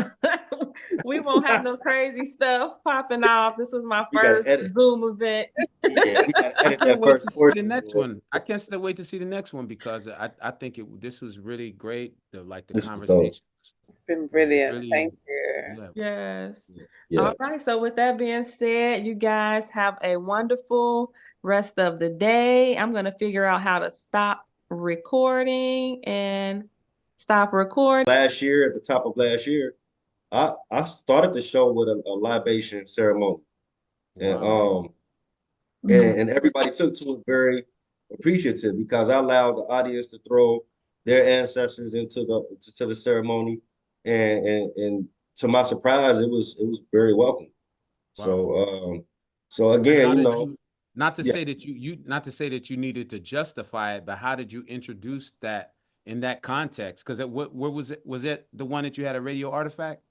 we won't have no crazy stuff popping off. This was my first Zoom event. Yeah, we got to edit that wait first to see portion. the next one. I can't still wait to see the next one because I think this was really great. The conversation. It's been brilliant. Really, thank you. Yeah. Yes. Yeah. All right. So with that being said, you guys have a wonderful rest of the day. I'm going to figure out how to stop recording and stop recording. Last year, at the top of last year, I started the show with a libation ceremony. Wow. And everybody took to it very appreciative because I allowed the audience to throw their ancestors into the ceremony, and to my surprise, it was very welcome. Wow. So again, not to say that you needed to justify it, but how did you introduce that in that context? Because where was it? Was it the one that you had a radio artifact?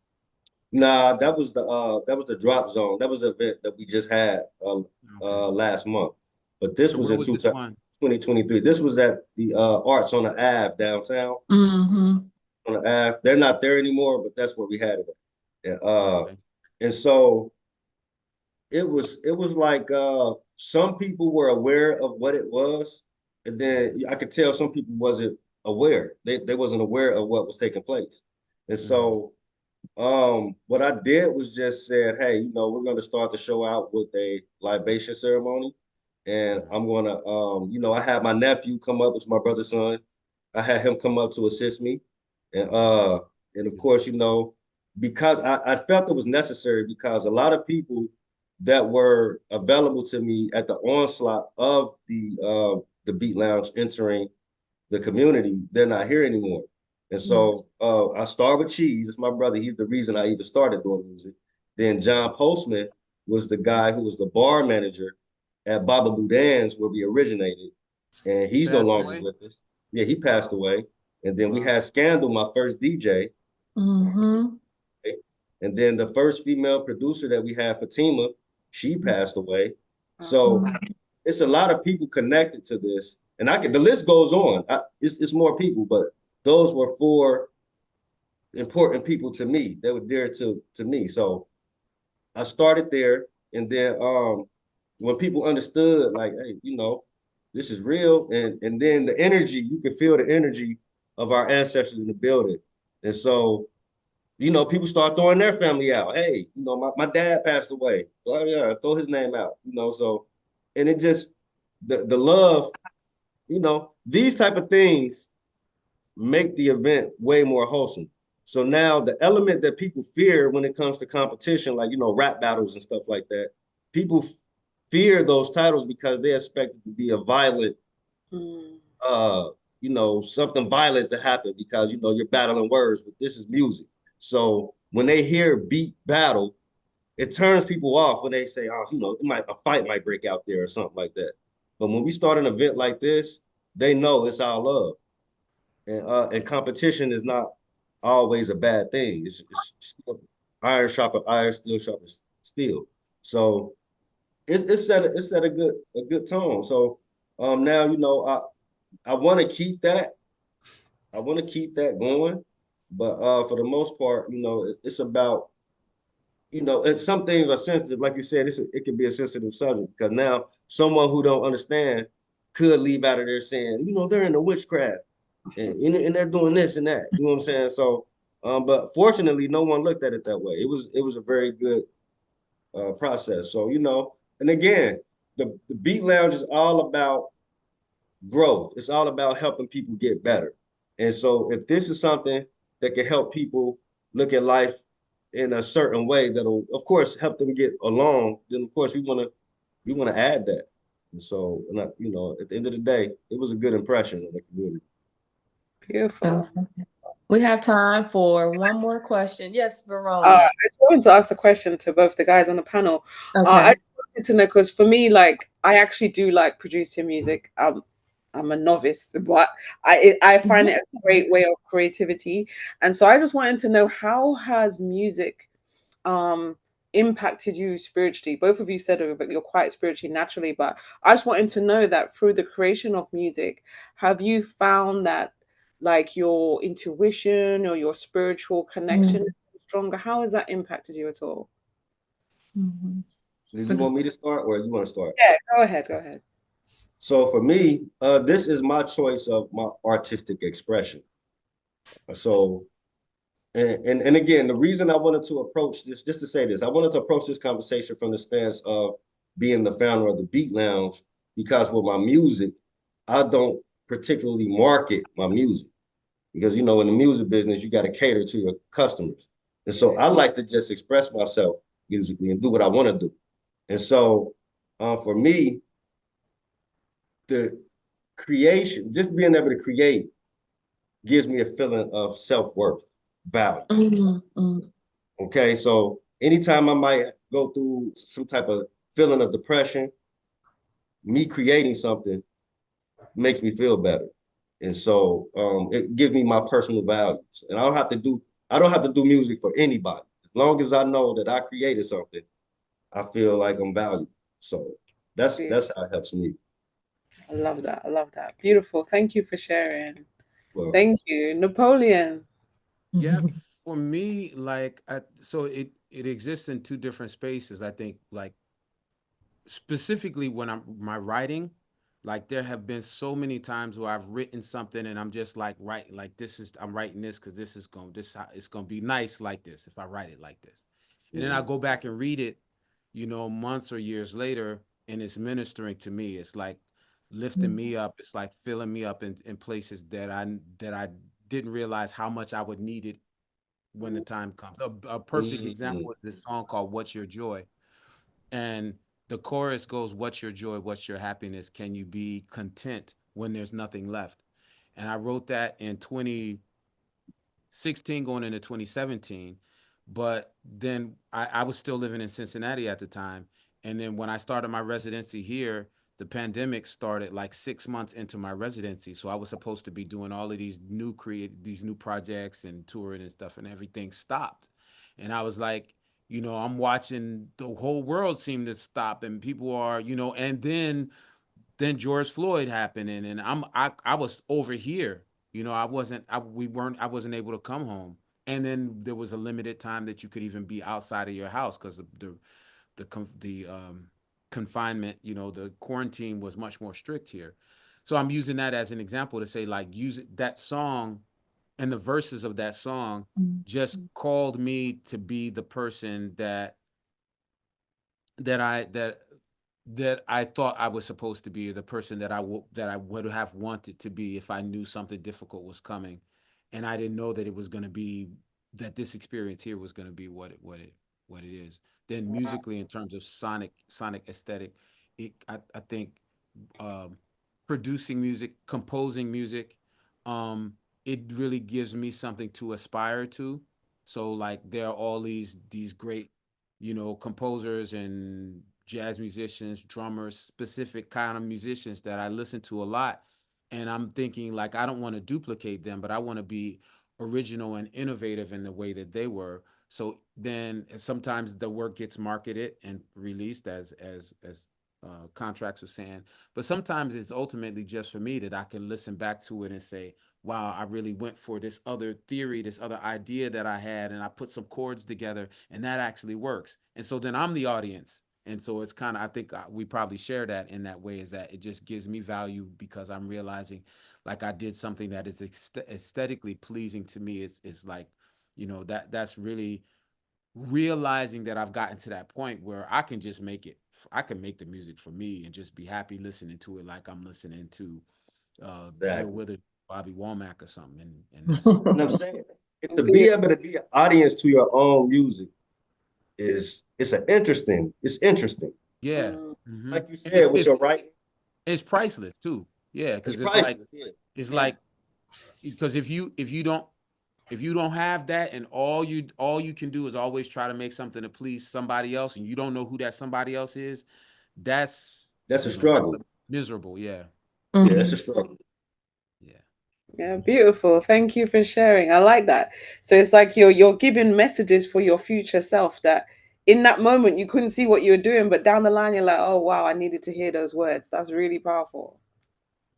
Nah, that was the drop zone. That was the event that we just had last month. But this was in 2023. This was at the Arts on the Ave downtown. Mm-hmm. On the Ave. They're not there anymore, but that's where we had it at. And so it was like some people were aware of what it was, and then I could tell some people wasn't aware. They wasn't aware of what was taking place. And so what I did was just said, hey, we're going to start the show out with a libation ceremony. And I'm going to, I had my nephew come up, it's my brother's son. I had him come up to assist me. And of course, because I felt it was necessary because a lot of people that were available to me at the onslaught of the Beat Lounge entering the community, they're not here anymore. And so I started with Cheese. It's my brother. He's the reason I even started doing music. Then John Postman was the guy who was the bar manager at Baba Boudin's where we originated. And he's no longer with us. Yeah, he passed away. And then we had Scandal, my first DJ. Mm-hmm. And then the first female producer that we had, Fatima, she passed away. So it's a lot of people connected to this. And the list goes on. It's more people, but those were 4 important people to me. They were dear to me. So I started there. And then when people understood, like, hey, this is real. And then the energy, you could feel the energy of our ancestors in the building. And so, people start throwing their family out. Hey, my dad passed away. Oh, yeah, throw his name out, so, and it just, the love, these type of things make the event way more wholesome. So now the element that people fear when it comes to competition, like, rap battles and stuff like that, people fear those titles because they expect it to be a violent, you know, something violent to happen because, you know, you're battling words, but this is music. So when they hear beat battle, it turns people off when they say, oh, you know, a fight might break out there or something like that. But when we start an event like this, they know it's our love. And competition is not always a bad thing. It's still iron sharper iron, steel sharper steel. So it's set a good tone. So now you know I want to keep that. I want to keep that going, but for the most part, you know, it's about, you know, and some things are sensitive, like you said. It can be a sensitive subject because now someone who don't understand could leave out of there saying, you know, they're into witchcraft and they're doing this and that. You know what I'm saying? So, but fortunately, no one looked at it that way. It was a very good process. So, you know, and again, the Beat Lounge is all about growth. It's all about helping people get better. And so if this is something that can help people look at life in a certain way that'll of course help them get along, then of course we want to add that. And so, you know, at the end of the day, it was a good impression of the community. Beautiful. We have time for one more question. Yes, Verona. I just wanted to ask a question to both the guys on the panel. I Okay. just wanted to know, because for me, like, I actually do like producing music. I'm a novice, but I find it a great way of creativity. And so I just wanted to know, how has music um impacted you spiritually? Both of you said that you're quite spiritually naturally, but I just wanted to know that through the creation of music, have you found that like your intuition or your spiritual connection is stronger? How has that impacted you at all? Did you want me to start or you want to start? Yeah, go ahead. So for me, this is my choice of my artistic expression. So and again, the reason I wanted to approach this, just to say this, I wanted to approach this conversation from the stance of being the founder of the Beat Lounge, because with my music, I don't particularly market my music because, you know, in the music business, you got to cater to your customers. And so I like to just express myself musically and do what I want to do. And so for me, the creation, just being able to create gives me a feeling of self-worth, value. Okay, so anytime I might go through some type of feeling of depression, me creating something makes me feel better. And so it gives me my personal values. And I don't have to do music for anybody. As long as I know that I created something, I feel like I'm valued. So that's how it helps me. I love that. I love that. Beautiful. Thank you for sharing. Well, Thank you. Napoleon. Yeah, for me, like, so it exists in two different spaces. I think, like, specifically when I'm my writing, like there have been so many times where I've written something and I'm just like, right, like I'm writing this because it's gonna be nice like this if I write it like this, and then I go back and read it, you know, months or years later, and it's ministering to me. It's like lifting me up. It's like filling me up in places that I didn't realize how much I would need it when the time comes. A perfect example is this song called "What's Your Joy," and the chorus goes, "What's your joy? What's your happiness? Can you be content when there's nothing left?" And I wrote that in 2016 going into 2017. But then I was still living in Cincinnati at the time. And then when I started my residency here, the pandemic started like 6 months into my residency. So I was supposed to be doing all of these new projects and touring and stuff, and everything stopped. And I was like, you know, I'm watching the whole world seem to stop, and people are, you know, and then George Floyd happened, and I was over here. You know, I wasn't able to come home. And then there was a limited time that you could even be outside of your house because the confinement, you know, the quarantine was much more strict here. So I'm using that as an example to say, like, use that song and the verses of that song just called me to be the person that I that that I thought I was supposed to be, the person that I would have wanted to be if I knew something difficult was coming, and I didn't know that it was going to be that this experience here was going to be what it is. Then musically, in terms of sonic aesthetic, I think um, producing music, composing music, it really gives me something to aspire to. So like there are all these great, composers and jazz musicians, drummers, specific kind of musicians that I listen to a lot. And I'm thinking like I don't want to duplicate them, but I want to be original and innovative in the way that they were. So then sometimes the work gets marketed and released as Kontrax was saying, but sometimes it's ultimately just for me that I can listen back to it and say, wow, I really went for this other theory, this other idea that I had, and I put some chords together, and that actually works. And so then I'm the audience. And so it's kind of, I think we probably share that in that way, is that it just gives me value because I'm realizing like I did something that is aesthetically pleasing to me. It's like, that's really realizing that I've gotten to that point where I can just I can make the music for me and just be happy listening to it like I'm listening to Bill Exactly. Withers, Bobby Womack or something. And that's And I'm saying it, to be able to be an audience to your own music it's interesting. yeah. Mm. Hmm. Like you And said, with your writing, it's priceless too. Yeah, it's because priceless. Yeah. it's Yeah. like because if you don't have that and all you can do is always try to make something to please somebody else and you don't know who that somebody else is, that's That's a that's struggle. miserable. Yeah. Yeah, that's a struggle. Yeah. Yeah, beautiful. Thank you for sharing. I like that. So it's like you're giving messages for your future self that in that moment you couldn't see what you were doing, but down the line you're like, oh wow, I needed to hear those words. That's really powerful.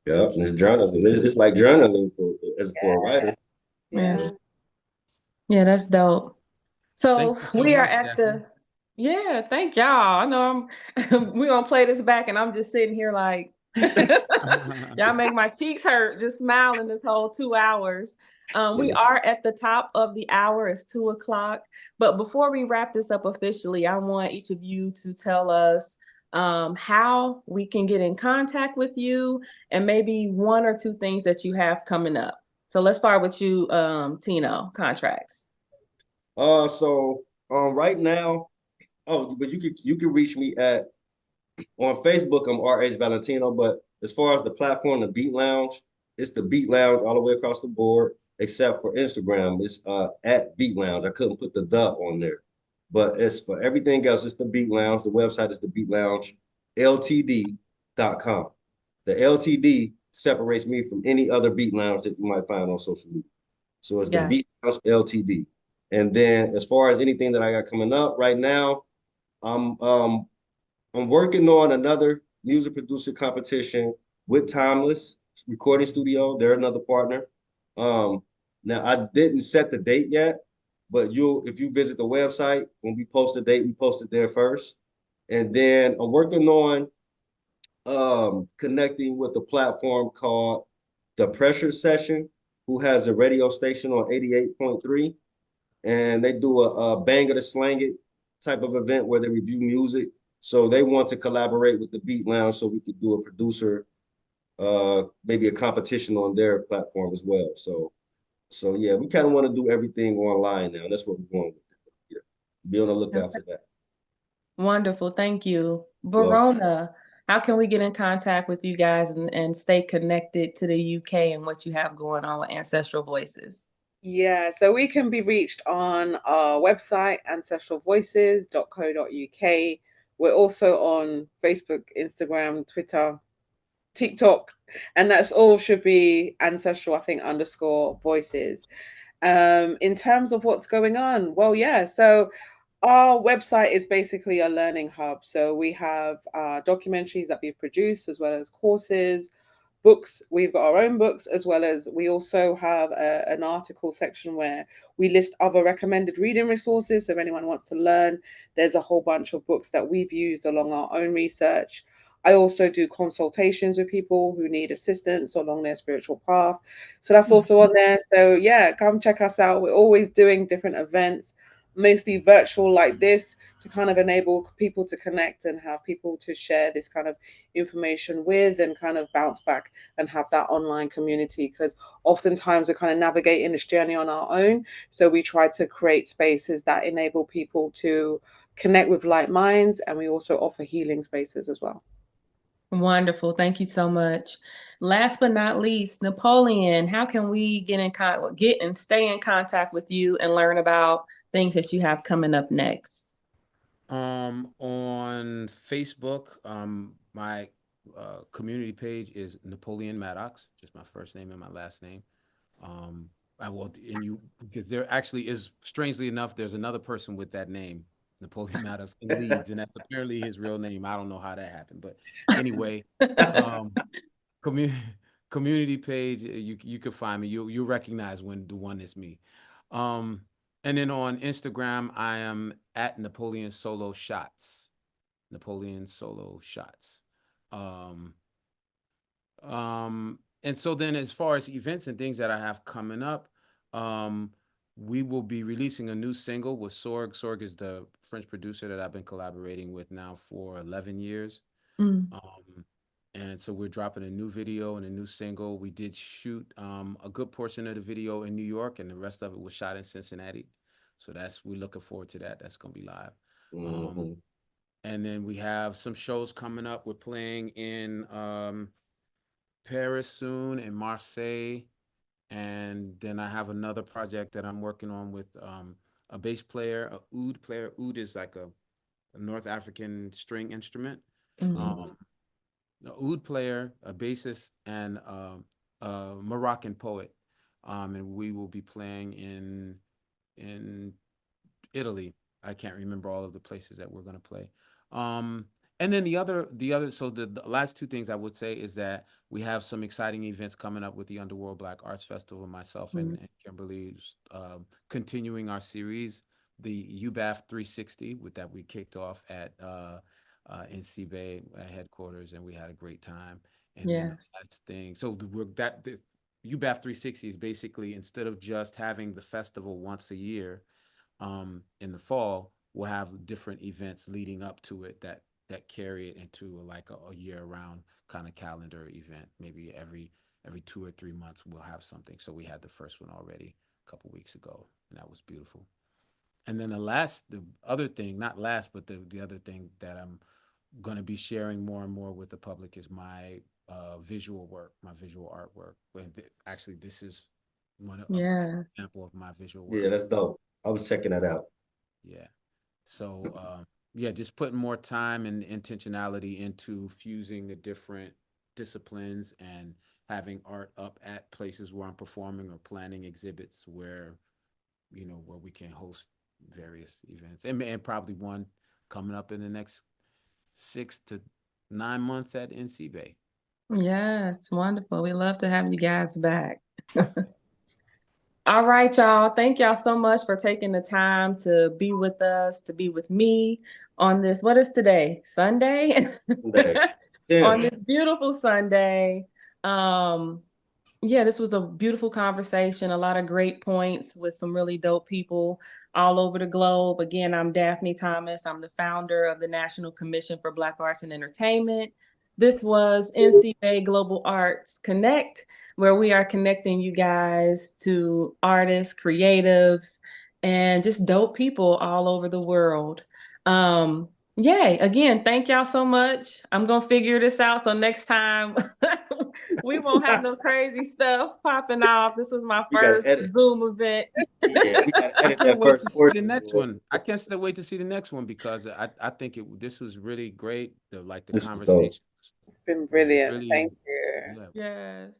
Yeah, Thank and you. it's journaling. It's like journaling for a writer. Yeah. Yeah. Yeah, that's dope. Thank So you so we are much, at Daphne. the, yeah, thank y'all. I know we're gonna play this back and I'm just sitting here like, y'all make my cheeks hurt just smiling this whole 2 hours. We Yeah. are at the top of the hour, it's 2 o'clock. But before we wrap this up officially, I want each of you to tell us how we can get in contact with you and maybe one or two things that you have coming up. So let's start with you, Tino, Kontrax. So right now, oh, but you can reach me at on Facebook. I'm RH Valentino, but as far as the platform, the Beat Lounge, it's the Beat Lounge all the way across the board, except for Instagram. It's at Beat Lounge. I couldn't put the on there, but it's for everything else. It's the Beat Lounge. The website is the Beat Lounge Ltd.com. The LTD separates me from any other Beat Lounge that you might find on social media. So it's the Yeah. Beat Lounge Ltd. And then as far as anything that I got coming up right now, I'm um I'm working on another music producer competition with Timeless Recording Studio. They're another partner. Um, Now I didn't set the date yet, but if you visit the website, when we post the date, we post it there first. And then I'm working on connecting with a platform called The Pressure Session, who has a radio station on 88.3. And they do a bang it or slang it type of event where they review music. So they want to collaborate with the Beat Lounge so we could do a producer, maybe a competition on their platform as well. So yeah, we kind of want to do everything online now. That's what we're going with. Yeah. Be on the lookout for that. Wonderful. Thank you. Well, Verona, how can we get in contact with you guys and stay connected to the UK and what you have going on with Ancestral Voices? Yeah, so we can be reached on our website, ancestralvoices.co.uk. We're also on Facebook, Instagram, Twitter, TikTok, and that's all should be ancestral, I think, underscore voices. In terms of what's going on, well, yeah, so our website is basically a learning hub. So we have documentaries that we've produced as well as courses, books. We've got our own books, as well as we also have an article section where we list other recommended reading resources. So if anyone wants to learn, there's a whole bunch of books that we've used along our own research. I also do consultations with people who need assistance along their spiritual path. So that's also on there. So yeah, come check us out. We're always doing different events, mostly virtual like this, to kind of enable people to connect and have people to share this kind of information with and kind of bounce back and have that online community, because oftentimes we're kind of navigating this journey on our own. So we try to create spaces that enable people to connect with like minds, and we also offer healing spaces as well. Wonderful. Thank you so much. Last but not least, Napoleon, how can we get and stay in contact with you and learn about things that you have coming up next? On Facebook, my community page is Napoleon Maddox, just my first name and my last name. I will, and you, because there actually is, strangely enough, there's another person with that name, Napoleon Maddox, in Leeds, and that's apparently his real name. I don't know how that happened, but anyway, community community page, you can find me. You'll recognize when the one is me. And then on Instagram, I am at Napoleon Solo Shots. Napoleon Solo Shots. And so then as far as events and things that I have coming up, we will be releasing a new single with Sorg. Sorg is the French producer that I've been collaborating with now for 11 years. And so we're dropping a new video and a new single. We did shoot a good portion of the video in New York, and the rest of it was shot in Cincinnati. So we're looking forward to that. That's going to be live. And then we have some shows coming up. We're playing in Paris soon, and Marseille. And then I have another project that I'm working on with a bass player, a oud player. Oud is like a North African string instrument. An oud player, a bassist, and a Moroccan poet. And we will be playing in Italy. I can't remember all of the places that we're going to play. And then so the last two things I would say is that we have some exciting events coming up with the Underworld Black Arts Festival, myself and Kimberly, continuing our series, the UBAF 360, with that we kicked off at NCBAE headquarters, and we had a great time. And then the last thing, so the UBAF 360 is basically, instead of just having the festival once a year in the fall, we'll have different events leading up to it that carry it into like a year-round kind of calendar event. Maybe every 2 or 3 months we'll have something. So we had the first one already a couple weeks ago, and that was beautiful. And then the other thing, not last, but the other thing that I'm going to be sharing more and more with the public is my visual work, my visual artwork. Actually, this is an example of my visual work. Yeah, that's dope. I was checking that out. Yeah. So, just putting more time and intentionality into fusing the different disciplines and having art up at places where I'm performing or planning exhibits where we can host various events, and probably one coming up in the next 6 to 9 months at NCBAE. Yes, wonderful. We love to have you guys back. All right, y'all. Thank y'all so much for taking the time to be with us, to be with me on this. What is today? Sunday? On this beautiful Sunday. This was a beautiful conversation, a lot of great points with some really dope people all over the globe. Again, I'm Daphne Thomas. I'm the founder of the National Commission for Black Arts and Entertainment. This was NCBAE Global Arts Connect, where we are connecting you guys to artists, creatives, and just dope people all over the world. Again, thank y'all so much. I'm going to figure this out, so next time we won't have no crazy stuff popping off. This was my first Zoom event. Yeah, we got to edit that wait first to see the next one. I can't still wait to see the next one, because I think this was really great. The conversation. It's been brilliant. Thank you. Yes.